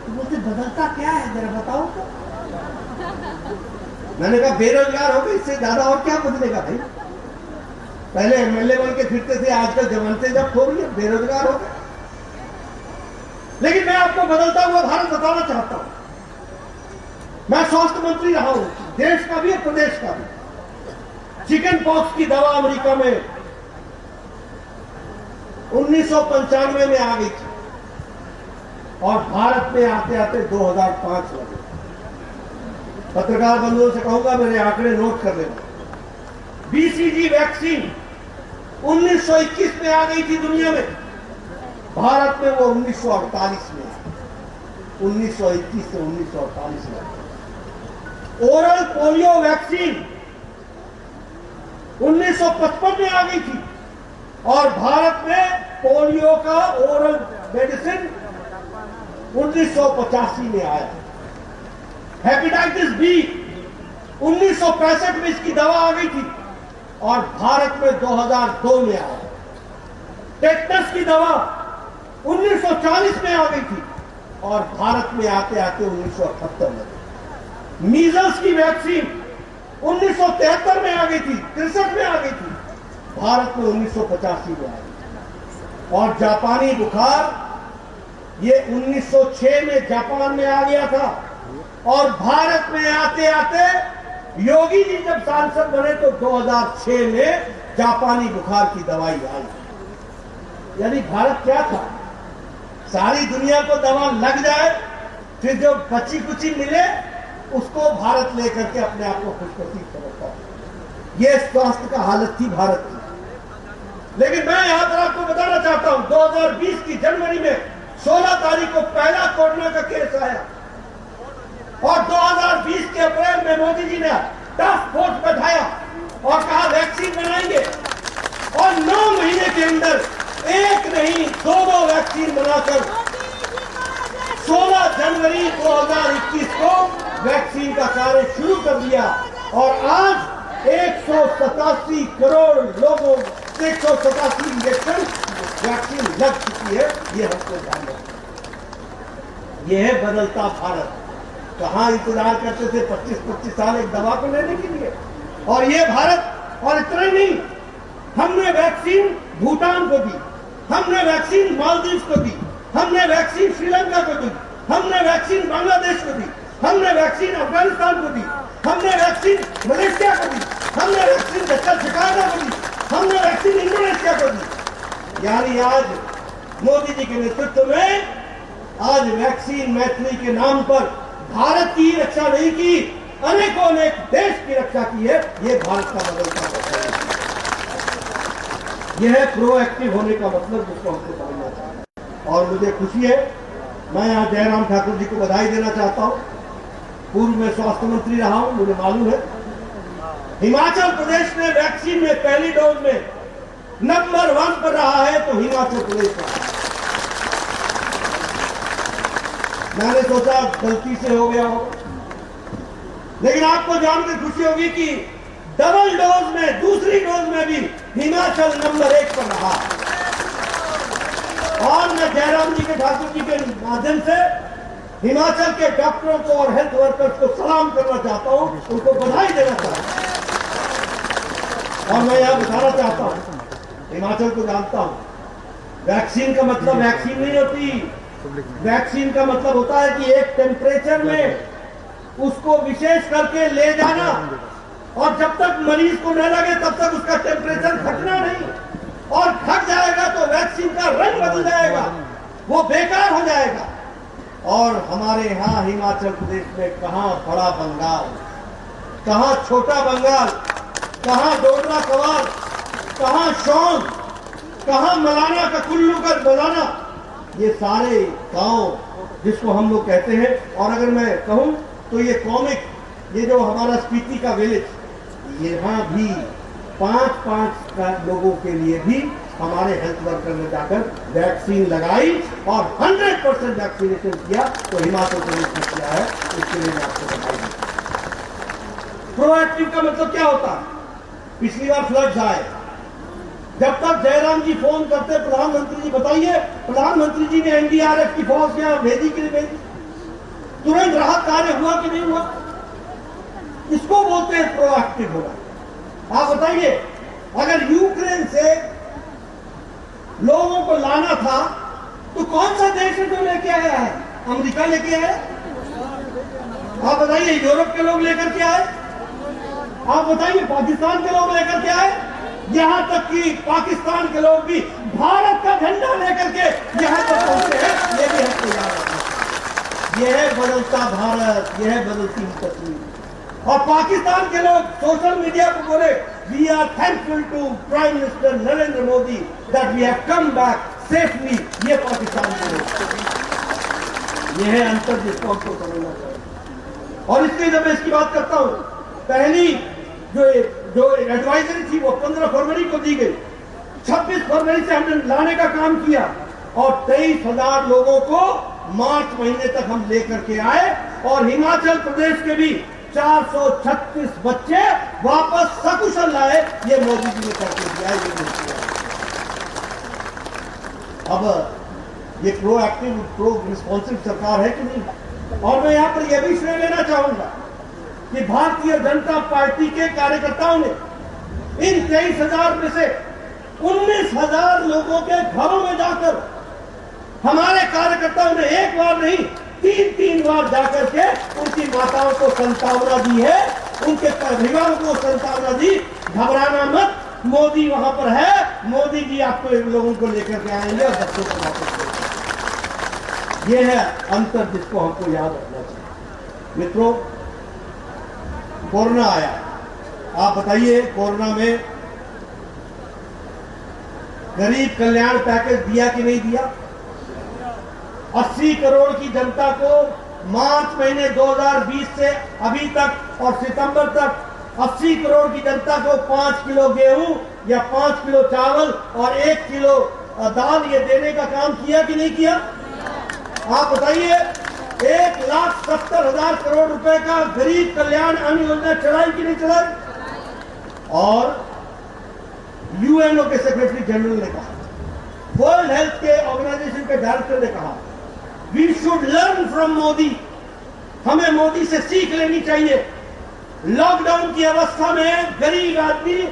तो बोलते बदलता क्या है, जरा बताओ तो। मैंने कहा बेरोजगार हो गए, इससे ज्यादा और क्या बदलेगा भाई। पहले एमएलए बन के फिरते थे, आजकल जमानते जब खो गए, बेरोजगार हो गए। लेकिन मैं आपको बदलता हुआ भारत बताना चाहता हूं। मैं स्वास्थ्य मंत्री रहा हूं, देश का भी और प्रदेश का भी। चिकन पॉक्स की दवा अमेरिका में 1995 में आ गई थी, और भारत में आते आते 2005 लगे। पत्रकार बंधुओं से कहूंगा, मेरे आंकड़े नोट कर लेना। बीसीजी वैक्सीन 1921 में आ गई थी दुनिया में, भारत में वो 1948 में आई। 1921 से 1948 में। ओरल पोलियो वैक्सीन 1955 में आ गई थी, और भारत में पोलियो का ओरल मेडिसिन 1985 में आया। हेपेटाइटिस बी 1965 में इसकी दवा आ गई थी, और भारत में 2002 में आया। टेटनस की दवा 1940 में आ गई थी और भारत में आते आते 1978 में। मीजल्स की वैक्सीन 1973 में आ गई थी, 63 में आ गई थी, भारत में 1985 में आ गई। और जापानी बुखार ये 1906 में जापान में आ गया था और भारत में आते आते योगी जी जब सांसद बने तो 2006 में जापानी बुखार की दवाई आई। यानी भारत क्या था, सारी दुनिया को दवा लग जाए, फिर जो बची कुची मिले उसको भारत लेकर के अपने आप को खुशनसीब समझता है। ये स्वास्थ्य का हालत थी भारत की। लेकिन मैं यहां पर आपको बताना चाहता हूं 2020 की जनवरी में 16 तारीख को पहला कोरोना का केस आया और 2020 के अप्रैल में मोदी जी ने टास्क फोर्स बैठाया और कहा वैक्सीन बनाएंगे और 9 महीने के अंदर एक नहीं 2 वैक्सीन बनाकर 16 जनवरी 2021 को वैक्सीन का कार्य शुरू कर दिया और आज 187 करोड़ लोगों 187 इंजेक्शन वैक्सीन लग चुकी है। ये हमको ध्यान रखना। यह है बदलता भारत। कहां इंतजार करते थे 25-25 साल एक दवा को लेने के लिए, और ये भारत। और इतना ही नहीं, हमने वैक्सीन भूटान को दी, हमने वैक्सीन मालदीव को दी, हमने वैक्सीन श्रीलंका को दी, हमने वैक्सीन बांग्लादेश को दी, हमने वैक्सीन अफगानिस्तान को दी, हमने वैक्सीन मलेशिया को दी, हमने वैक्सीन दक्षिण शिकागो को दी, हमने वैक्सीन इंडोनेशिया को दी। यानी आज मोदी जी के नेतृत्व में आज वैक्सीन मैत्री के नाम पर भारत की रक्षा नहीं की, अनेकों ने देश की रक्षा की है। ये भारत का बदलता है। यह है प्रोएक्टिव होने का मतलब, जिसको हमको समझना चाहिए। और मुझे खुशी है, मैं यहाँ जयराम ठाकुर जी को बधाई देना चाहता हूँ। पूर्व में स्वास्थ्य मंत्री रहा हूँ, मुझे मालूम है हिमाचल प्रदेश में वैक्सीन में पहली डोज में नंबर 1 पर रहा है तो हिमाचल प्रदेश रहा। मैंने सोचा गलती से हो गया हो, लेकिन आपको जानकर खुशी होगी कि डबल डोज में, दूसरी डोज में भी हिमाचल नंबर 1 पर रहा। और मैं जयराम जी के ठाकुर जी के माध्यम से हिमाचल के डॉक्टरों को और हेल्थ वर्कर्स को सलाम करना चाहता हूं, उनको बधाई देना चाहता हूं। और मैं यहां बताना चाहता हूं, हिमाचल को जानता हूं, वैक्सीन का मतलब वैक्सीन नहीं होती। वैक्सीन का मतलब होता है कि एक टेम्परेचर में उसको विशेष करके ले जाना और जब तक मरीज को न लगे तब तक उसका टेम्परेचर घटना नहीं, और घट जाएगा तो वैक्सीन का रंग बदल जाएगा, वो बेकार हो जाएगा। और हमारे यहाँ हिमाचल प्रदेश में कहां बड़ा बंगाल, कहां छोटा बंगाल, कहां डोडरा कवाल, कहां शौन, कहां मलाना का कुल्लू का मलाना, ये सारे गांव जिसको हम लोग कहते हैं। और अगर मैं कहूं तो ये कॉमिक, ये जो हमारा स्पीति का विलेज, यहाँ भी 5-5 लोगों के लिए भी हमारे हेल्थ वर्कर ने जाकर वैक्सीन लगाई और 100% वैक्सीनेशन किया। तो हिमाचल प्रदेश ने किया है, इसके लिए मैं आपको बधाई देता हूं। प्रोएक्टिव का मतलब क्या होता है? पिछली बार फ्लड्स आए, जब तक जयराम जी फोन करते प्रधानमंत्री जी बताइए, प्रधानमंत्री जी ने एनडीआरएफ की फोर्स यहाँ भेजी कि नहीं भेजी, तुरंत राहत कार्य हुआ कि नहीं हुआ? इसको बोलते हैं प्रोएक्टिव होना। आप बताइए, अगर यूक्रेन से लोगों को लाना था तो कौन सा देश है जो लेके आया है? अमेरिका लेके आया? आप बताइए, यूरोप के लोग लेकर के आए? आप बताइए, पाकिस्तान के लोग लेकर के आए? यहां तक कि पाकिस्तान के लोग भी भारत का झंडा लेकर के यहां तक पहुंचे हैं। ये भी हमको याद रखना। यह है बदलता भारत, यह है बदलती तस्वीर। और पाकिस्तान के लोग सोशल मीडिया पर बोले, we are thankful to prime minister Narendra Modi that we have come back safely. ये पाकिस्तान के लोग, यह है अंतर जिसको हमको समझना चाहिए। और इसलिए जब मैं इसकी बात करता हूं, पहली जो एडवाइजरी थी वो 15 फरवरी को दी गई, 26 फरवरी से हमने लाने का काम किया और 23,000 लोगों को मार्च महीने तक हम लेकर के आए। और हिमाचल प्रदेश के भी 436 बच्चे वापस सकुशल लाए। ये मोदी जी ने करके दिया। अब ये प्रोएक्टिव प्रो रिस्पॉन्सिव सरकार है कि नहीं। और मैं यहाँ पर यह भी श्रेय लेना चाहूंगा कि भारतीय जनता पार्टी के कार्यकर्ताओं ने इन 23,000 में से 19,000 लोगों के घरों में जाकर, हमारे कार्यकर्ताओं ने एक बार नहीं 3-3 बार जाकर के उनकी माताओं को सांत्वना दी है, उनके परिवारों को सांत्वना दी। घबराना मत, मोदी वहां पर है, मोदी जी आपको इन लोगों को लेकर के आएंगे और बच्चों को वापस लेंगे। यह है अंतर जिसको हमको याद रखना चाहिए। मित्रों, कोरोना आया, आप बताइए कोरोना में गरीब कल्याण पैकेज दिया कि नहीं दिया? 80 करोड़ की जनता को मार्च महीने 2020 से अभी तक और सितंबर तक 80 करोड़ की जनता को 5 किलो गेहूं या 5 किलो चावल और 1 किलो दाल ये देने का काम किया कि नहीं किया? आप बताइए, 1,70,000 करोड़ रुपए का गरीब कल्याण अन्न योजना चलाई कि नहीं चलाई? और यूएनओ के सेक्रेटरी जनरल ने कहा, वर्ल्ड हेल्थ के ऑर्गेनाइजेशन के डायरेक्टर ने कहा, we should learn from Modi, हमें मोदी से सीख लेनी चाहिए। लॉकडाउन की अवस्था में गरीब आदमी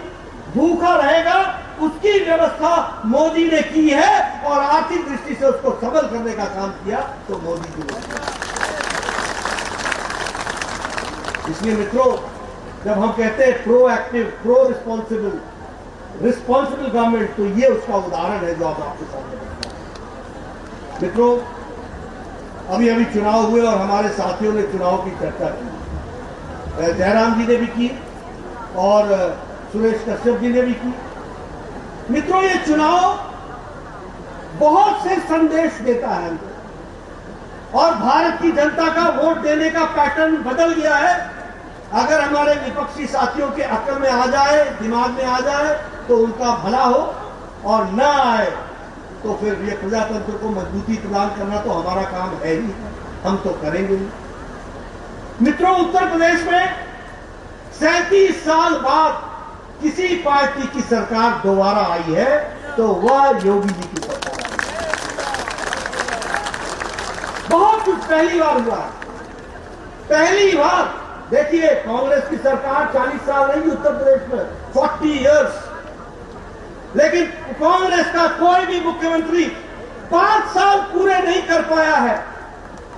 भूखा रहेगा, उसकी व्यवस्था मोदी ने की है और आर्थिक दृष्टि से उसको सबल करने का काम किया तो मोदी जी ने। इसलिए मित्रों, जब हम कहते हैं प्रोएक्टिव, प्रो रिस्पॉन्सिबल गवर्नमेंट, तो ये उसका उदाहरण है जो आप आपके सामने रखते हैं। मित्रों, अभी अभी चुनाव हुए और हमारे साथियों ने चुनाव की चर्चा की, जयराम जी ने भी की और सुरेश कश्यप जी ने भी की। मित्रों, ये चुनाव बहुत से संदेश देता है और भारत की जनता का वोट देने का पैटर्न बदल गया है। अगर हमारे विपक्षी साथियों के अक्ल में आ जाए, दिमाग में आ जाए, तो उनका भला हो, और न आए तो फिर ये प्रजातंत्र को मजबूती प्रदान करना तो हमारा काम है ही, हम तो करेंगे ही। मित्रों, उत्तर प्रदेश में 37 साल बाद किसी पार्टी की सरकार दोबारा आई है तो वह योगी जी की सरकार है। बहुत कुछ पहली बार हुआ है, पहली बार। देखिए, कांग्रेस की सरकार 40 साल रही उत्तर प्रदेश में, 40 इयर्स, लेकिन कांग्रेस का कोई भी मुख्यमंत्री 5 साल पूरे नहीं कर पाया है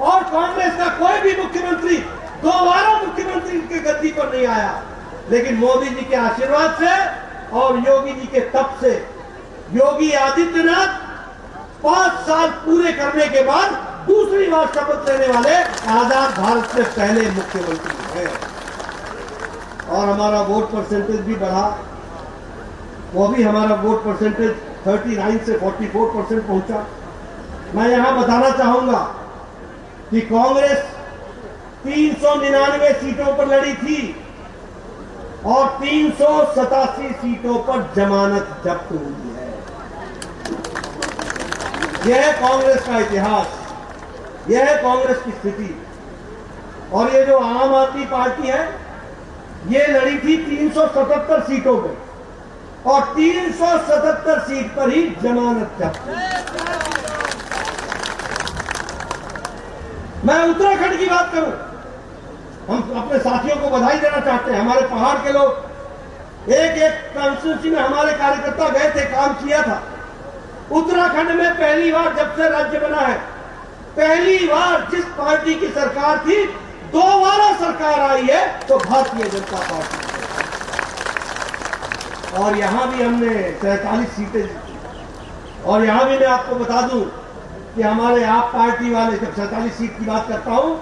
और कांग्रेस का कोई भी मुख्यमंत्री दोबारा मुख्यमंत्री की गद्दी पर नहीं आया। लेकिन मोदी जी के आशीर्वाद से और योगी जी के तप से योगी आदित्यनाथ 5 साल पूरे करने के बाद दूसरी बार शपथ लेने वाले आजाद भारत से पहले मुख्यमंत्री हैं। और हमारा वोट परसेंटेज भी बढ़ा, वो भी हमारा वोट परसेंटेज 39 से 44% पहुंचा। मैं यहां बताना चाहूंगा कि कांग्रेस 399 सीटों पर लड़ी थी और 387 सीटों पर जमानत जब्त हुई है। यह है कांग्रेस का इतिहास, यह है कांग्रेस की स्थिति। और ये जो आम आदमी पार्टी है, ये लड़ी थी 377 सीटों पर और 377 सीट पर ही जमानत जब्त। मैं उत्तराखंड की बात करूं, हम अपने साथियों को बधाई देना चाहते हैं। हमारे पहाड़ के लोग एक कॉन्स्टिट्यूंसी में हमारे कार्यकर्ता गए थे, काम किया था। उत्तराखंड में पहली बार जब से राज्य बना है, पहली बार जिस पार्टी की सरकार थी, दोबारा सरकार आई है तो भारतीय जनता पार्टी। और यहां भी हमने 43 सीटें जीती। और यहां भी मैं आपको बता दूं कि हमारे आप पार्टी वाले, जब 47 सीट की बात करता हूं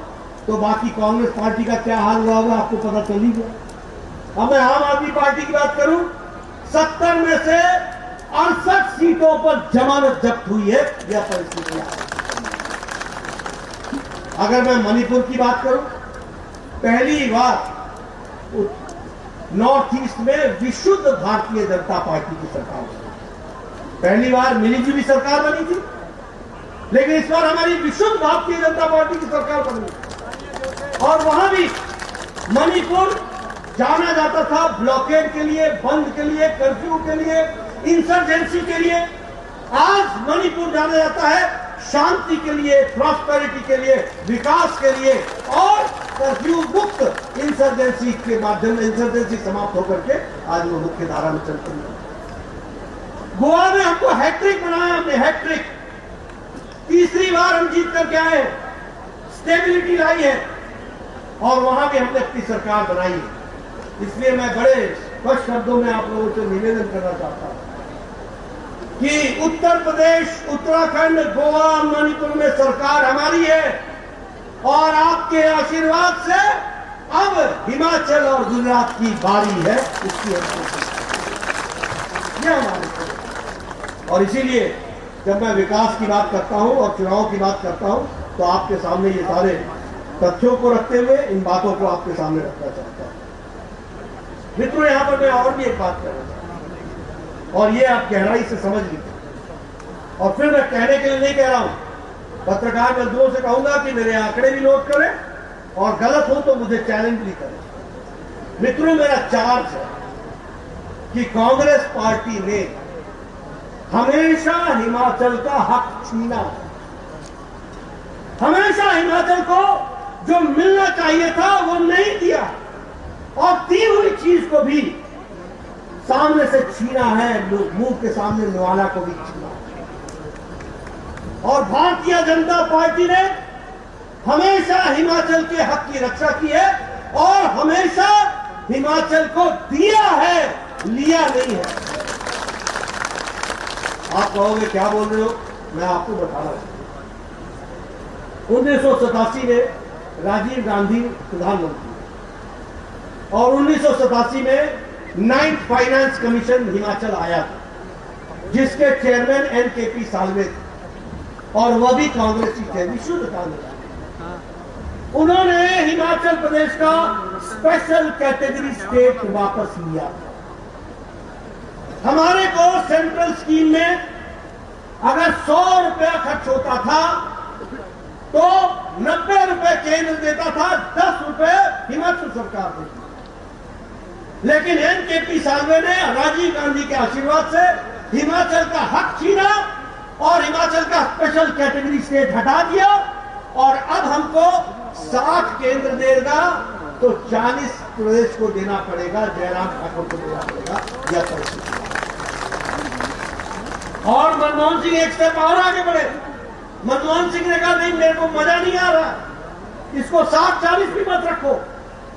तो बाकी कांग्रेस पार्टी का क्या हाल हुआ होगा आपको पता चल ही गया। अब मैं आम आदमी पार्टी की बात करूं, 70 में से 68 सीटों पर जमानत जब्त हुई है। यह परिस्थितियां। अगर मैं मणिपुर की बात करूं, पहली बार नॉर्थ ईस्ट में विशुद्ध भारतीय जनता पार्टी की सरकार बनी। पहली बार मिलीजुली सरकार बनी थी, लेकिन इस बार हमारी विशुद्ध भारतीय जनता पार्टी की सरकार बनी। और वहां भी मणिपुर जाना जाता था ब्लॉकेड के लिए, बंद के लिए, कर्फ्यू के लिए, इंसर्जेंसी के लिए, आज मणिपुर जाना जाता है शांति के लिए, प्रॉस्पेरिटी के लिए, विकास के लिए और कर्फ्यू मुक्त इंसर्जेंसी के माध्यम में इंसर्जेंसी समाप्त होकर के आज वो मुख्य धारा में चलते हैं। गोवा में हमको हैट्रिक बनाया, हमने हैट्रिक, तीसरी बार हम जीत करके आए, स्टेबिलिटी लाई है और वहां भी हमने अपनी सरकार बनाई है। इसलिए मैं बड़े स्पष्ट शब्दों में आप लोगों से निवेदन करना चाहता हूं कि उत्तर प्रदेश, उत्तराखंड, गोवा, मणिपुर में सरकार हमारी है और आपके आशीर्वाद से अब हिमाचल और गुजरात की बारी है, इसकी ये हमारे। और इसीलिए जब मैं विकास की बात करता हूं और चुनाव की बात करता हूं तो आपके सामने ये सारे तथ्यों को रखते हुए इन बातों को आपके सामने रखना चाहता हूं। मित्रों, यहां पर मैं और भी एक बात करना चाहता हूं और ये आप गहराई से समझ लीजिए। और फिर मैं कहने के लिए नहीं कह रहा हूं, पत्रकार मजदूरों से कहूंगा कि मेरे आंकड़े भी नोट करें और गलत हो तो मुझे चैलेंज भी करें। मित्रों, मेरा चार्ज है कि कांग्रेस पार्टी ने हमेशा हिमाचल का हक छीना, हमेशा हिमाचल को जो मिलना चाहिए था वो नहीं दिया और दी हुई चीज को भी सामने से छीना है, मुंह के सामने निवाला को भी छीना। और भारतीय जनता पार्टी ने हमेशा हिमाचल के हक की रक्षा की है और हमेशा हिमाचल को दिया है, लिया नहीं है। आप कहोगे क्या बोल रहे हो, मैं आपको बता रहा हूं। 1987 में राजीव गांधी प्रधानमंत्री और 1987 में 9th फाइनेंस कमीशन हिमाचल आया था जिसके चेयरमैन एनकेपी साल्वे थे और वह भी कांग्रेसी थे, विशुद्ध कांग्रेस। उन्होंने हिमाचल प्रदेश का स्पेशल कैटेगरी स्टेट वापस लिया। हमारे को सेंट्रल स्कीम में अगर 100 रुपया खर्च होता था तो 90 रुपए केंद्र देता था, 10 रुपए हिमाचल सरकार देती। लेकिन एनकेपी साल्वे ने राजीव गांधी के आशीर्वाद से हिमाचल का हक छीना और हिमाचल का स्पेशल कैटेगरी स्टेट हटा दिया और अब हमको 60 केंद्र देगा तो 40 प्रदेश को देना पड़ेगा, जयराम ठाकुर को देना पड़ेगा यह परिस्थिति। और मनमोहन सिंह एक स्टेप और आगे बढ़े। मनमोहन सिंह ने कहा नहीं, मेरे को मजा नहीं आ रहा, इसको 60-40 भी मत रखो,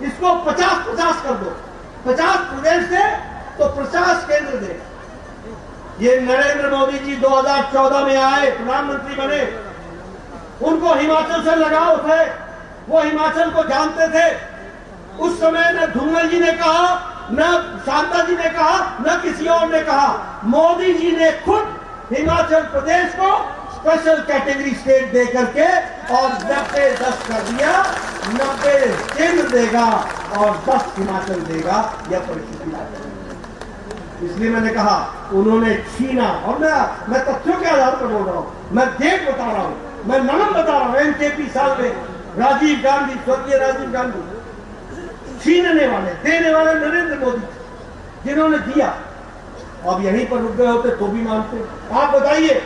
इसको 50-50 कर दो, 50 प्रदेश दे तो 50 केंद्र दे। ये नरेंद्र मोदी जी 2014 में आए, प्रधानमंत्री बने, उनको हिमाचल से लगाव थे, वो हिमाचल को जानते थे। उस समय न धुंगल जी ने कहा, न शांता जी ने कहा, न किसी और ने कहा, मोदी जी ने खुद हिमाचल प्रदेश को स्पेशल कैटेगरी स्टेट दे करके और 90-10 कर दिया। 90 केंद्र देगा और 10 हिमाचल देगा, यह परिस्थिति। इसलिए मैंने कहा उन्होंने छीना, और मैं तथ्यों के आधार पर बोल रहा हूं, मैं डेट बता रहा हूं, मैं नाम बता रहा हूं। एनकेपी साल्वे, राजीव गांधी, स्वर्गीय राजीव गांधी, छीनने वाले, देने वाले नरेंद्र मोदी, जिन्होंने दिया। अब यहीं पर रुक गए होते तो भी मानते। आप बताइए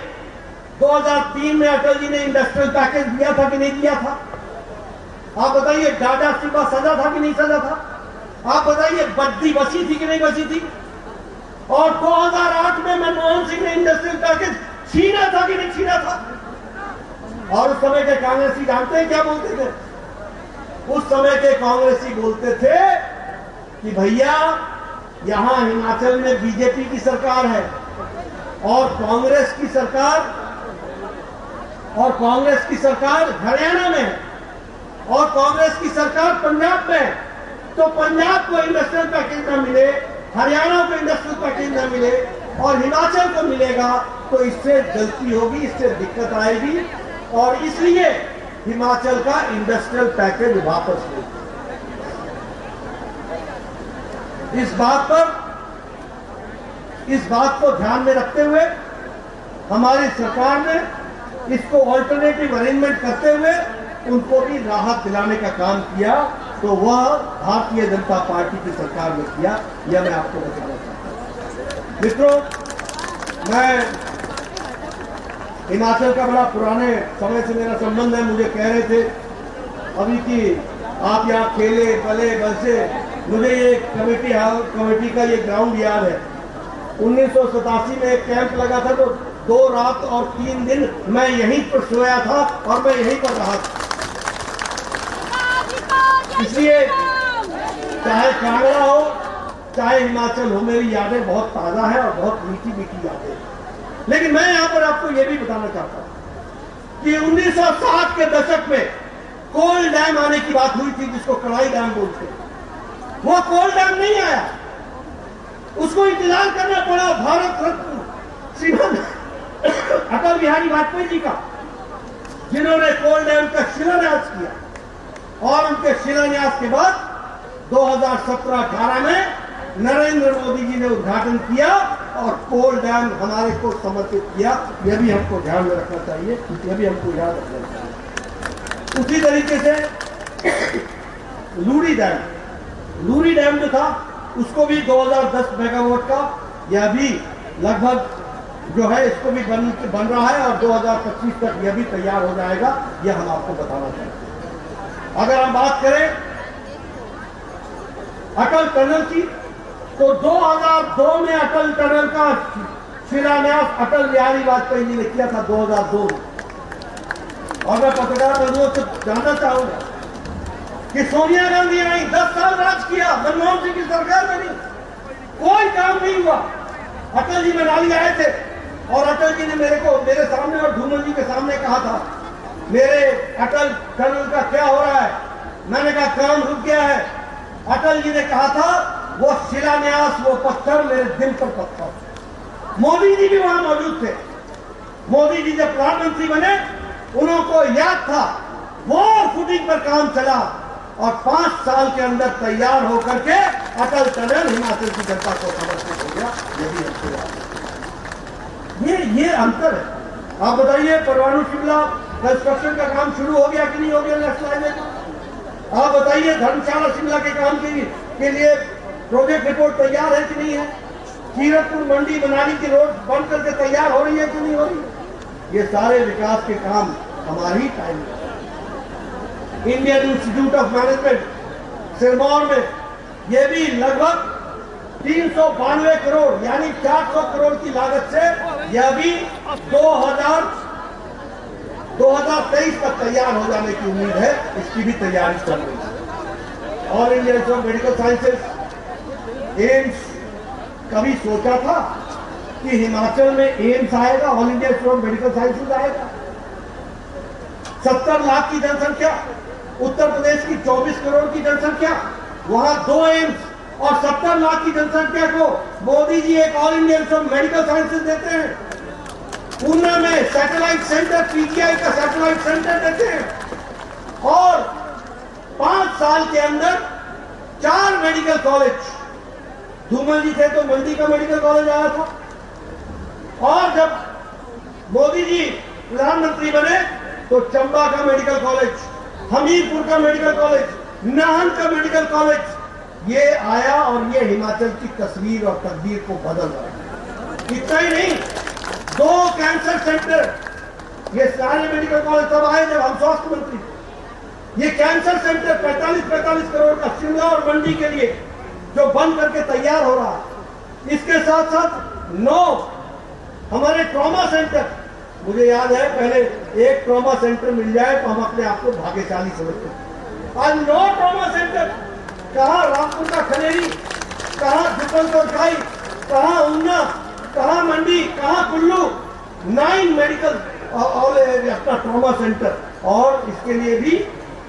2003 में अटल जी ने इंडस्ट्रियल पैकेज दिया था कि नहीं दिया था? आप बताइए डाटा स्टील सजा था कि नहीं सजा था? आप बताइए बद्दी बसी थी कि नहीं बसी थी? और 2008 में मनमोहन सिंह ने इंडस्ट्रियल पैकेज छीना था कि नहीं छीना था? और उस समय के कांग्रेसी जानते हैं क्या बोलते थे? उस समय के कांग्रेसी बोलते थे कि भैया यहां हिमाचल में बीजेपी की सरकार है और कांग्रेस की सरकार हरियाणा में है और कांग्रेस की सरकार पंजाब में है। तो पंजाब को इंडस्ट्रियल पैकेज न मिले, हरियाणा को इंडस्ट्रियल पैकेज न मिले और हिमाचल को मिलेगा तो इससे गलती होगी, इससे दिक्कत आएगी और इसलिए हिमाचल का इंडस्ट्रियल पैकेज वापस ले। इस बात को ध्यान में रखते हुए हमारी सरकार ने इसको ऑल्टरनेटिव अरेंजमेंट करते हुए उनको भी राहत दिलाने का काम किया, तो वह भारतीय जनता पार्टी की सरकार ने किया। यह मैं आपको बताना चाहता हूं। मित्रों, मैं हिमाचल का बड़ा पुराने समय से मेरा संबंध है। मुझे कह रहे थे अभी कि आप यहाँ खेले पले बसे। मुझे ये कमेटी का ये ग्राउंड याद है। 1987 में एक कैंप लगा था तो 2 रात और 3 दिन मैं यहीं पर सोया था और मैं यहीं पर रहा था। इसलिए चाहे कांगड़ा हो चाहे हिमाचल हो, मेरी यादें बहुत ताजा है और बहुत मीठी मीठी यादें। लेकिन मैं यहां पर आपको यह भी बताना चाहता हूं कि 1960 के दशक में कोल डैम आने की बात हुई थी, जिसको कड़ाई डैम बोलते हैं। वो कोल डैम नहीं आया, उसको इंतजार करना पड़ा भारत रत्न श्रीमान अटल बिहारी वाजपेयी जी का, जिन्होंने कोल डैम का शिलान्यास किया। और उनके शिलान्यास के बाद 2017-18 में नरेंद्र मोदी जी ने उद्घाटन किया और कोल डैम हमारे को समर्पित किया। यह भी हमको ध्यान में रखना चाहिए, यह भी हमको याद रखना चाहिए। उसी तरीके से लूरी डैम जो था उसको भी 2010 मेगावाट का, यह भी लगभग जो है इसको भी बन रहा है और 2025 तक यह भी तैयार हो जाएगा। यह हम आपको बताना चाहते हैं। अगर हम बात करें अटल टनल की, तो 2002 में अटल टनल का शिलान्यास अटल बिहारी वाजपेयी जी ने किया था 2002 में। और मैं पत्रकार बंधुओं से जानना चाहूंगा कि सोनिया गांधी आई, 10 साल राज किया, मनमोहन सिंह की सरकार में नहीं, कोई काम नहीं हुआ। अटल जी मनाली आए थे और अटल जी ने मेरे सामने और धूमल जी के सामने कहा था, मेरे अटल टनल का क्या हो रहा है? मैंने कहा काम रुक गया है। अटल जी ने कहा था वो शिलान्यास, वो पत्थर मेरे दिल पर पत्थर। मोदी जी भी वहां मौजूद थे। मोदी जी जब प्रधानमंत्री बने, उनको याद था, वो फुटिंग पर काम चला और 5 साल के अंदर तैयार होकर के अटल टनल हिमाचल की जनता को समर्पित हो गया। यही हमको याद है। ये अंतर है। आप बताइए, परवाणु शिमला कंस्ट्रक्शन का काम शुरू हो गया कि नहीं हो गया नेशनल हाईवे का? आप बताइए, धर्मशाला शिमला के काम के लिए प्रोजेक्ट रिपोर्ट तैयार है कि नहीं है? कीरतपुर मंडी मनाली की रोड बन करके तैयार हो रही है कि नहीं हो रही है? ये सारे विकास के काम हमारे ही टाइम में। Indian institute of management Sirmaur में ये भी लगभग 392 करोड़ यानी 400 करोड़ की लागत से यह भी 2023 तक तैयार हो जाने की उम्मीद है। इसकी भी तैयारी चल रही है। All India institute of medical sciences, AIIMS, कभी सोचा था कि हिमाचल में एम्स आएगा, all India institute of medical sciences आएगा? 70 लाख की जनसंख्या, उत्तर प्रदेश की 24 करोड़ की जनसंख्या, वहां 2 एम्स और 70 लाख की जनसंख्या को मोदी जी एक all India institute of medical sciences देते हैं। पूना में सैटेलाइट सेंटर, पीजीआई का सैटेलाइट सेंटर देते हैं और 5 साल के अंदर 4 मेडिकल कॉलेज। धूमल जी थे तो मंडी का मेडिकल कॉलेज आया था, और जब मोदी जी प्रधानमंत्री बने तो चंबा का मेडिकल कॉलेज, हमीरपुर का मेडिकल कॉलेज, नाहन का मेडिकल कॉलेज ये आया और ये हिमाचल की तस्वीर और तकदीर को बदल रहा है। इतना ही नहीं, 2 कैंसर सेंटर, ये सारे मेडिकल कॉलेज तब आए जब हम स्वास्थ्य मंत्री थे। ये कैंसर सेंटर 45 करोड़ का शिमला और मंडी के लिए जो बन करके तैयार हो रहा है। इसके साथ साथ 9 हमारे ट्रॉमा सेंटर, मुझे याद है पहले एक ट्रॉमा सेंटर मिल जाए तो हम अपने आप को भाग्यशाली समझते थे। आज 9 ट्रॉमा सेंटर, कहां रामपुर का खलेरी, कहां दुपलपुर खाई, कहां ऊना, कहां मंडी, कहां कुल्लू, 9 मेडिकल और अपना ट्रॉमा सेंटर। और इसके लिए भी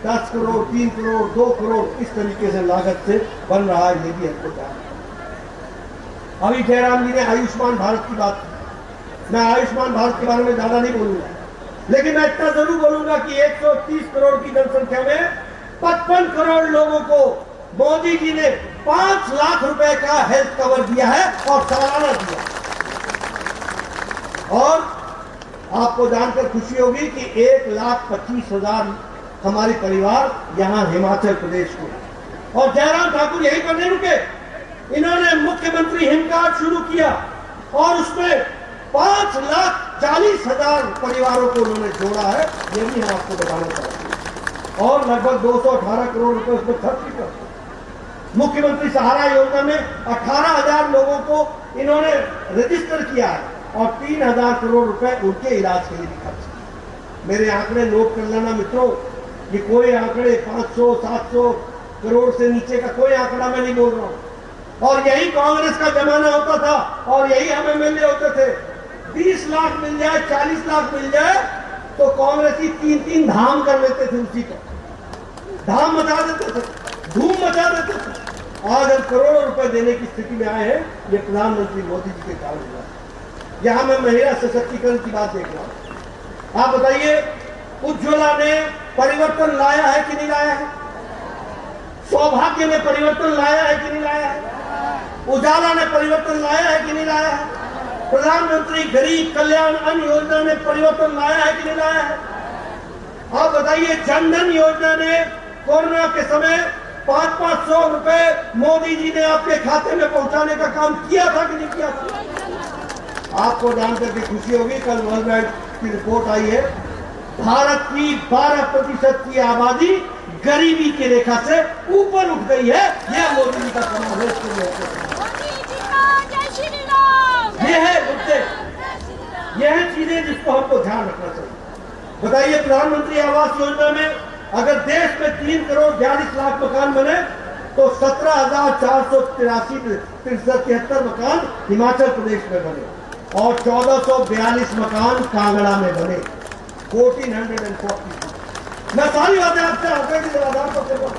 10 करोड़, 3 करोड़, 2 करोड़ इस तरीके से लागत से बन रहा है। ये भी हमको जानना। अभी जयराम जी ने आयुष्मान भारत की बात की। मैं आयुष्मान भारत के बारे में ज्यादा नहीं बोलूंगा, लेकिन मैं इतना जरूर बोलूंगा कि 130 करोड़ की जनसंख्या में 55 करोड़ लोगों को मोदी जी ने 5 लाख रुपए का हेल्थ कवर दिया है और सालाना दिया। और आपको जानकर खुशी होगी कि 1,25,000 हमारे परिवार यहां हिमाचल प्रदेश में। और जयराम ठाकुर यहीं पर नहीं रुके, इन्होंने मुख्यमंत्री हिम कार्ड शुरू किया और उसमें 5 लाख 40,000 परिवारों को उन्होंने जोड़ा है, ये भी हम आपको बताना चाहते हैं। और लगभग 218 करोड़ रुपए उसमें खर्च भी करते हैं। मुख्यमंत्री सहारा योजना में 18,000 लोगों को इन्होंने रजिस्टर किया है और 3,000 करोड़ रुपए उनके इलाज के लिए भी खर्च किए। मेरे आंकड़े नोट कर लेना मित्रों, ये कोई आंकड़े 500 700 करोड़ से नीचे का कोई आंकड़ा मैं नहीं बोल रहा हूं। और यही कांग्रेस का जमाना होता था और यही हम एमएलए होते थे। 20 लाख मिल जाए, 40 लाख मिल जाए तो कांग्रेसी 3-3 धाम कर लेते थे, उसी को धाम मचा देते थे, धूम मचा देते थे। आज हम करोड़ों रुपए देने की स्थिति में आए हैं, ये प्रधानमंत्री मोदी जी के कारण हुआ। यहां मैं महिला सशक्तिकरण की बात देख रहा हूं। आप बताइए, उज्ज्वला ने परिवर्तन लाया है कि नहीं लाया है? सौभाग्य ने परिवर्तन लाया है कि नहीं लाया है? उजाला ने परिवर्तन लाया है कि नहीं लाया है? प्रधानमंत्री गरीब कल्याण अन्न योजना ने परिवर्तन लाया है कि नहीं लाया है? आप बताइए, जनधन योजना ने कोरोना के समय 500-500 रुपए मोदी जी ने आपके खाते में पहुंचाने का काम किया था कि नहीं किया था? आपको जानकर के खुशी होगी, कल वर्ल्ड बैंक की रिपोर्ट आई है, भारत की 12% की आबादी गरीबी की रेखा से ऊपर उठ गई है। यह मोदी जी का कमाल है। ये है मुद्दे, ये है चीजें जिसको हमको ध्यान रखना चाहिए। बताइए, प्रधानमंत्री आवास योजना में अगर देश में 3 करोड़ 42 लाख मकान बने तो 17,473 मकान हिमाचल प्रदेश में बने और 1442 मकान कांगड़ा में बने। 1440। मैं सारी बातें आपसे आधार पर कर रहा हूं।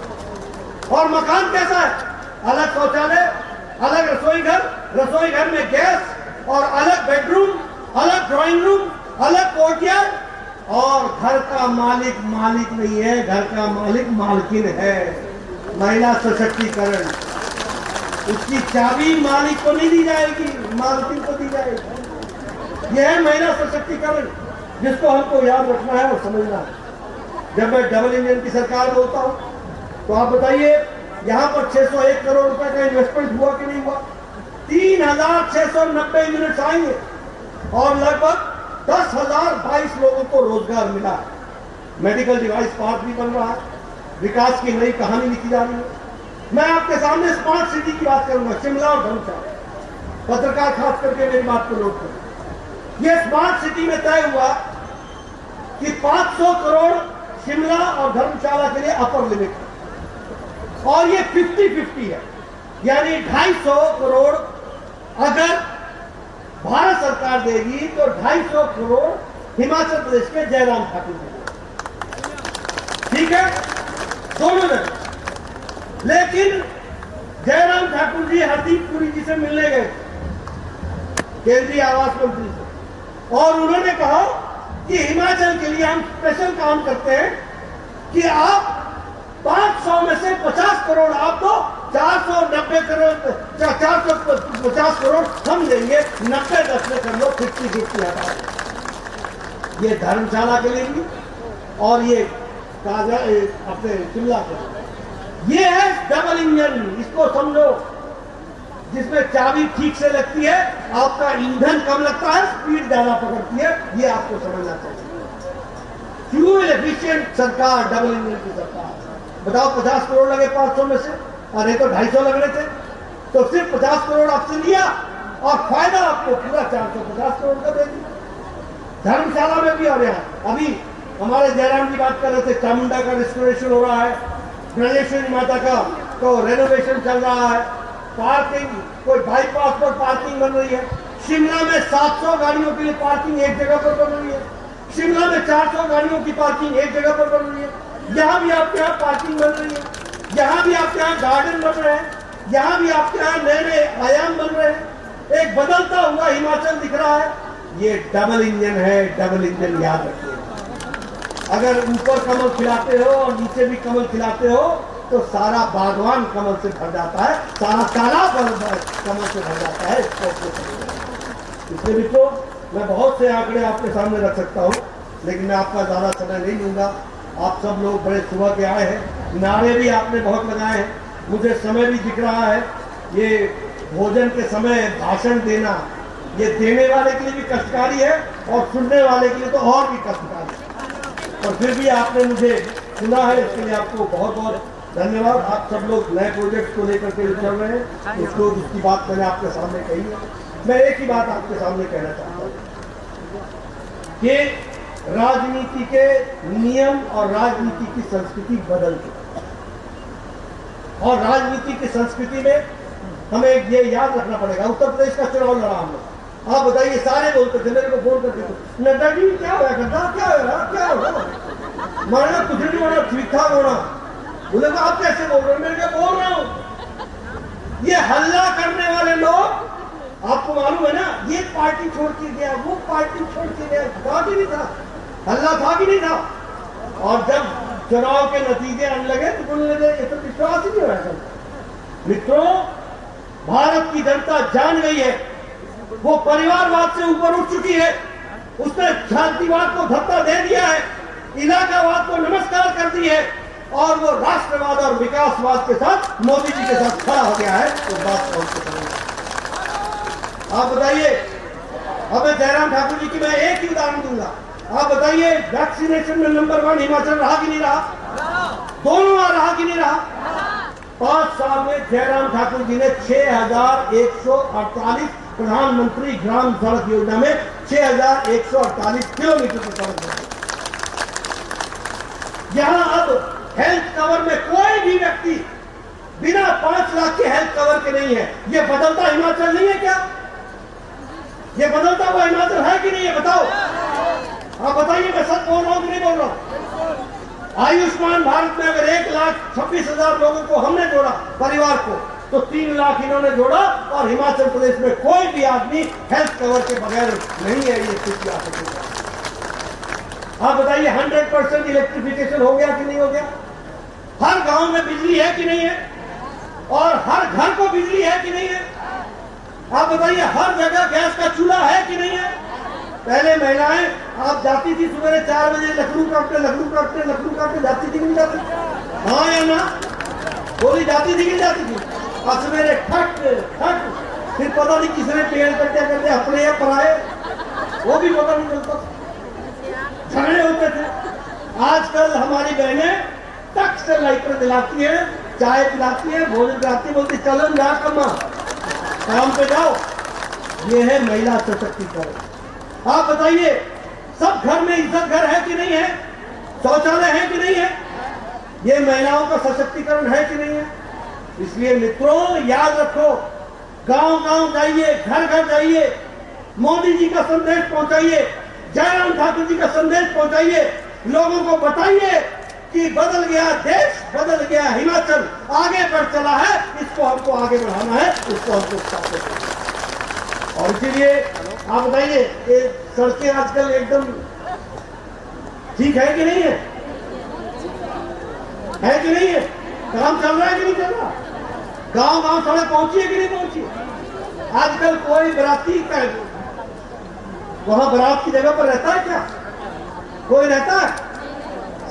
और मकान कैसा है? अलग शौचालय, अलग रसोई घर में गैस और अलग बेडरूम, अलग ड्राइंग रूम, अलग कोर्टयार्ड। और घर का मालिक नहीं है, घर का मालिक मालकिन है। महिला सशक्तिकरण, उसकी चाबी मालिक को नहीं दी जाएगी, मालकिन को दी जाएगी। यह है महिला सशक्तिकरण, जिसको हमको याद रखना है और समझना है। जब मैं डबल इंजन की सरकार बोलता हूं तो आप बताइए, यहां पर 601 करोड़ रुपए का इन्वेस्टमेंट हुआ कि नहीं हुआ? 3,690 यूनिट्स आएंगे और लगभग 10,022 लोगों को रोजगार मिला है। मेडिकल डिवाइस पार्क भी बन रहा है, विकास की नई कहानी लिखी जा रही है। मैं आपके सामने स्मार्ट सिटी की बात करूंगा, शिमला और धर्मशाला। पत्रकार खास करके मेरी बात को नोट करें। यह स्मार्ट सिटी में तय हुआ कि 500 करोड़ शिमला और धर्मशाला के लिए अपर लिमिट है और ये 50-50 है, यानी 250 करोड़ अगर भारत सरकार देगी तो 250 करोड़ हिमाचल प्रदेश के जयराम ठाकुर जी। ठीक है, दोनों ने। लेकिन जयराम ठाकुर जी हरदीप पुरी जी से मिलने गए, केंद्रीय आवास मंत्री से, और उन्होंने कहा कि हिमाचल के लिए हम स्पेशल काम करते हैं कि आप 500 में से 50 करोड़ आप दो, 490 करोड़ 450 करोड़ हम देंगे, 90-10 में कर लो, 50-50 हटा। ये धर्मशाला के लिए भी और ये अपने शिमला के लिए। ये है डबल इंजन, इसको समझो, जिसमें चाबी ठीक से लगती है, आपका ईंधन कम लगता है, स्पीड ज्यादा पकड़ती है। ये आपको समझना चाहिए। फ्यूल एफिशिएंट सरकार, डबल इंजन की सरकार। बताओ, 50 करोड़ लगे 500 में से, अरे तो 250 लग रहे थे, तो सिर्फ 50 करोड़ आपसे लिया और फायदा आपको पूरा 450 करोड़ का दे दिया। धर्मशाला में भी और यहाँ अभी हमारे जयराम जी बात कर रहे थे, चामुंडा का रिस्टोरेशन हो रहा है, ब्रजेश्वरी माता का तो रेनोवेशन चल रहा है, पार्किंग, कोई बाईपास पर पार्किंग बन रही है। शिमला में 700 गाड़ियों के लिए पार्किंग एक जगह पर बन रही है, शिमला में 400 गाड़ियों की पार्किंग एक जगह पर बन रही है। यहाँ भी आपके यहाँ पार्किंग बन रही है, यहाँ भी आपके यहाँ गार्डन बन रहे हैं, यहाँ भी आपके यहाँ नए नए आयाम बन रहे हैं। एक बदलता हुआ हिमाचल दिख रहा है। ये डबल इंजन है, डबल इंजन याद रखिए। अगर ऊपर कमल खिलाते हो और नीचे भी कमल खिलाते हो तो सारा बागवान कमल से भर जाता है, सारा तालाब कमल से भर जाता है। इसलिए मित्रों, मैं बहुत से आंकड़े आपके सामने रख सकता हूँ, लेकिन मैं आपका ज्यादा समय नहीं लूंगा। आप सब लोग बड़े सुबह के आए हैं, नारे भी आपने बहुत लगाए हैं, मुझे समय भी दिख रहा है। ये भोजन के समय भाषण देना ये देने वाले के लिए भी कष्टकारी है और सुनने वाले के लिए तो और भी कष्टकारी है। और फिर भी आपने मुझे सुना है, इसके लिए आपको बहुत बहुत धन्यवाद। आप सब लोग नए प्रोजेक्ट को लेकर के चल रहे हैं, उसको उसकी बात मैंने आपके सामने कही है। मैं एक ही बात आपके सामने कहना चाहता हूँ कि राजनीति के नियम और राजनीति की संस्कृति बदल चुकी है, और राजनीति की संस्कृति में हमें ये याद रखना पड़ेगा। उत्तर प्रदेश का चुनाव लड़ा हम लोग, आप बताइए, सारे बोलते थे, मेरे को फोन करते थे, नड्डा जी क्या होया करता, क्या हो रहा मारना कुछ नहीं होना, ठीक ठाक होना। बोले तो आप कैसे बोल रहे हो? मैं क्या बोल रहा हूँ? ये हल्ला करने वाले लोग, आपको मालूम है ना, ये पार्टी छोड़ के गया, वो पार्टी छोड़ के गया, था कि नहीं था? हल्ला था कि नहीं था? और जब चुनाव के नतीजे आने लगे तो बोलने लगे ये तो विश्वास ही नहीं हो रहा। मित्रों, भारत की जनता जान गई है, वो परिवारवाद से ऊपर उठ चुकी है, उसने जातिवाद को धक्का दे दिया है, इलाकावाद को नमस्कार कर दी है, और वो राष्ट्रवाद और विकासवाद के साथ मोदी जी के साथ खड़ा हो गया है। तो बात आप बताइए, अब मैं जयराम ठाकुर जी की मैं एक ही उदाहरण दूंगा। आप बताइए, वैक्सीनेशन में नंबर 1 हिमाचल रहा कि नहीं रहा? दोनों रहा कि नहीं रहा? 5 साल में जयराम ठाकुर जी ने 6148 प्रधानमंत्री ग्राम सड़क योजना में 6148 किलोमीटर की सड़क बनाई। यहां अब हेल्थ कवर में कोई भी व्यक्ति बिना 5 लाख के हेल्थ कवर के नहीं है। ये बदलता हिमाचल नहीं है क्या? ये बदलता हुआ हिमाचल है कि नहीं है? बताओ, आप बताइए, मैं सच बोल रहा हूं कि नहीं बोल रहा हूं? आयुष्मान भारत में अगर 1,26,000 लोगों को हमने जोड़ा, परिवार को, तो 3 लाख इन्होंने जोड़ा, और हिमाचल प्रदेश में कोई भी आदमी हेल्थ कवर के बगैर नहीं है। ये स्थिति आ सकती है। आप बताइए, 100% इलेक्ट्रिफिकेशन हो गया कि नहीं हो गया? हर गांव में बिजली है कि नहीं है? और हर घर को बिजली है कि नहीं है? आप बताइए, हर जगह गैस का चूल्हा है कि नहीं है? पहले महिलाएं आप जाती थी सुबह 4 बजे लकड़ू काटते जाती थी कि नहीं जाती? हाँ या ना? बोली जाती थी कि नहीं जाती थी? और सवेरे ठक ठक, फिर पता नहीं किसने पेड़ करते अपने या पराए, वो भी पता नहीं चलता, झगड़े होते थे। आजकल हमारी बहनें टक से लाइटर दिलाती है, चाय पिलाती है, भोजन पिलाती है, बोलती चलो जा कमा, काम पे जाओ। ये है महिला सशक्तिकरण। आप बताइए, सब घर में इज्जत घर है कि नहीं है? शौचालय है कि नहीं है? ये महिलाओं का सशक्तिकरण है कि नहीं है? इसलिए मित्रों, याद रखो, गांव गांव जाइए, घर घर जाइए, मोदी जी का संदेश पहुंचाइए, जयराम ठाकुर जी का संदेश पहुंचाइए, लोगों को बताइए कि बदल गया देश, बदल गया हिमाचल, आगे बढ़ चला है, इसको हमको आगे बढ़ाना है, इसको हमको साथ देना है। और इसीलिए आप बताइए, ये सड़कें आजकल एकदम ठीक है कि नहीं है? है कि नहीं है? काम चल रहा है कि नहीं चल रहा? गांव गांव सड़क पहुंची है कि नहीं पहुंची? आजकल कोई बराती का वहां बारात की जगह पर रहता है क्या? कोई रहता है?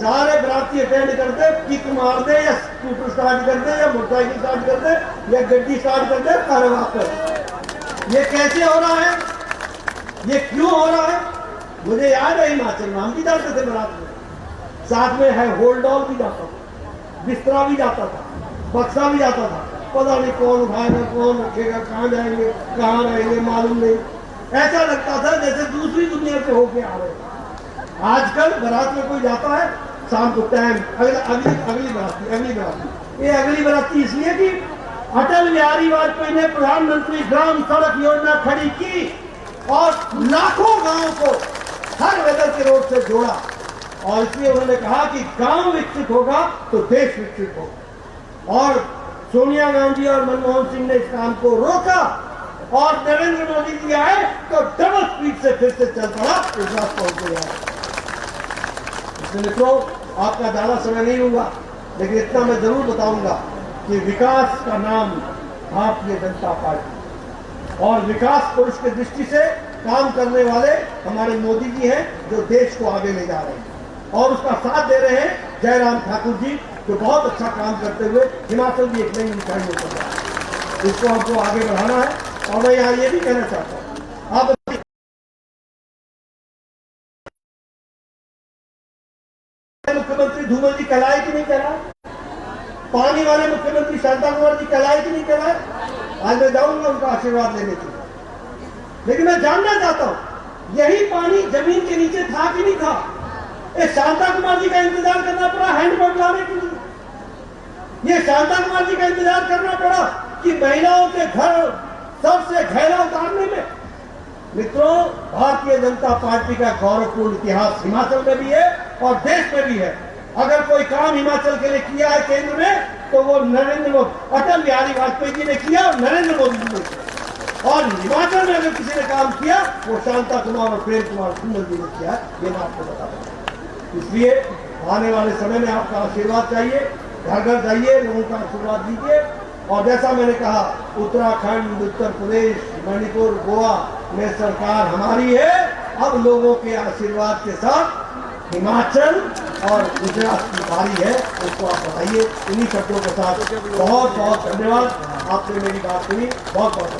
सारे बराती अटेंड करते, किक मार दे, या स्कूटर स्टार्ट कर दे, या मोटरसाइकिल स्टार्ट कर दे, या गड्डी स्टार्ट कर दे, कार वापस। ये कैसे हो रहा है? ये क्यों हो रहा है? मुझे याद है, हिमाचल में हम भी जाते थे बारात में, साथ में है होल्ड ऑल भी जाता था, बिस्तरा भी जाता था, बक्सा भी जाता था। पता नहीं कौन उठाएगा, कौन रखेगा, कहाँ जाएंगे, कहाँ रहेंगे, मालूम नहीं। ऐसा लगता था जैसे दूसरी दुनिया से होके आ रहे। आजकल बारात में कोई जाता है, शाम को टाइम अगली बराती। ये अगली बराती इसलिए कि अटल बिहारी वाजपेयी ने प्रधानमंत्री ग्राम सड़क योजना खड़ी की और लाखों गांवों को हर वेदर के रोड से जोड़ा, और इसलिए उन्होंने कहा कि गांव विकसित होगा तो देश विकसित होगा। और सोनिया गांधी और मनमोहन सिंह ने इस काम को रोका, और नरेंद्र मोदी जी आए तो डबल स्पीड से फिर से चल पड़ा, इस बात पहुंच गया। इसलिए मित्रों, आपका ज्यादा समय नहीं होगा, लेकिन इतना मैं जरूर बताऊंगा कि विकास का नाम भारतीय जनता पार्टी, और विकास पुरुष की दृष्टि से काम करने वाले हमारे मोदी जी हैं, जो देश को आगे ले जा रहे हैं, और उसका साथ दे रहे हैं जयराम ठाकुर जी, जो बहुत अच्छा काम करते हुए हिमाचल भी एक नई ऊंचाई में चल रहा है। इसको हमको आगे बढ़ाना है। और मैं यहाँ ये भी कहना चाहता हूँ आप मुख्यमंत्री धूमल जी कहलाए कि नहीं कहलाए? पानी वाले मुख्यमंत्री शांता कुमार जी कहलाए कि नहीं कहलाए? आज मैं जाऊंगा उनका आशीर्वाद लेने के लिए। लेकिन मैं जानना चाहता हूं, यही पानी जमीन के नीचे था कि नहीं था? ये शांता कुमार जी का इंतजार करना पड़ा हैंडपंप लाने के लिए। ये शांता कुमार जी का इंतजार करना पड़ा कि महिलाओं के घर सबसे घैला उतारने में। मित्रों, भारतीय जनता पार्टी का गौरवपूर्ण इतिहास हिमाचल में भी है और देश में भी है। अगर कोई काम हिमाचल के लिए किया है केंद्र में, तो वो नरेंद्र मोदी, अटल बिहारी वाजपेयी जी ने किया और नरेंद्र मोदी जी ने किया। और हिमाचल में अगर किसी ने काम किया, वो शांता कुमार और प्रेम कुमार धूमल जी ने किया। ये मैं आपको बता दूं। इसलिए आने वाले समय में आपका आशीर्वाद चाहिए। घर घर जाइए, लोगों का आशीर्वाद दीजिए। और जैसा मैंने कहा, उत्तराखंड, उत्तर प्रदेश, मणिपुर, गोवा में सरकार हमारी है। अब लोगों के आशीर्वाद के साथ हिमाचल और गुजरात की बारी है, उसको आप बताइए। इन्हीं शब्दों के साथ बहुत बहुत धन्यवाद। आपने मेरी बात सुनी, बहुत बहुत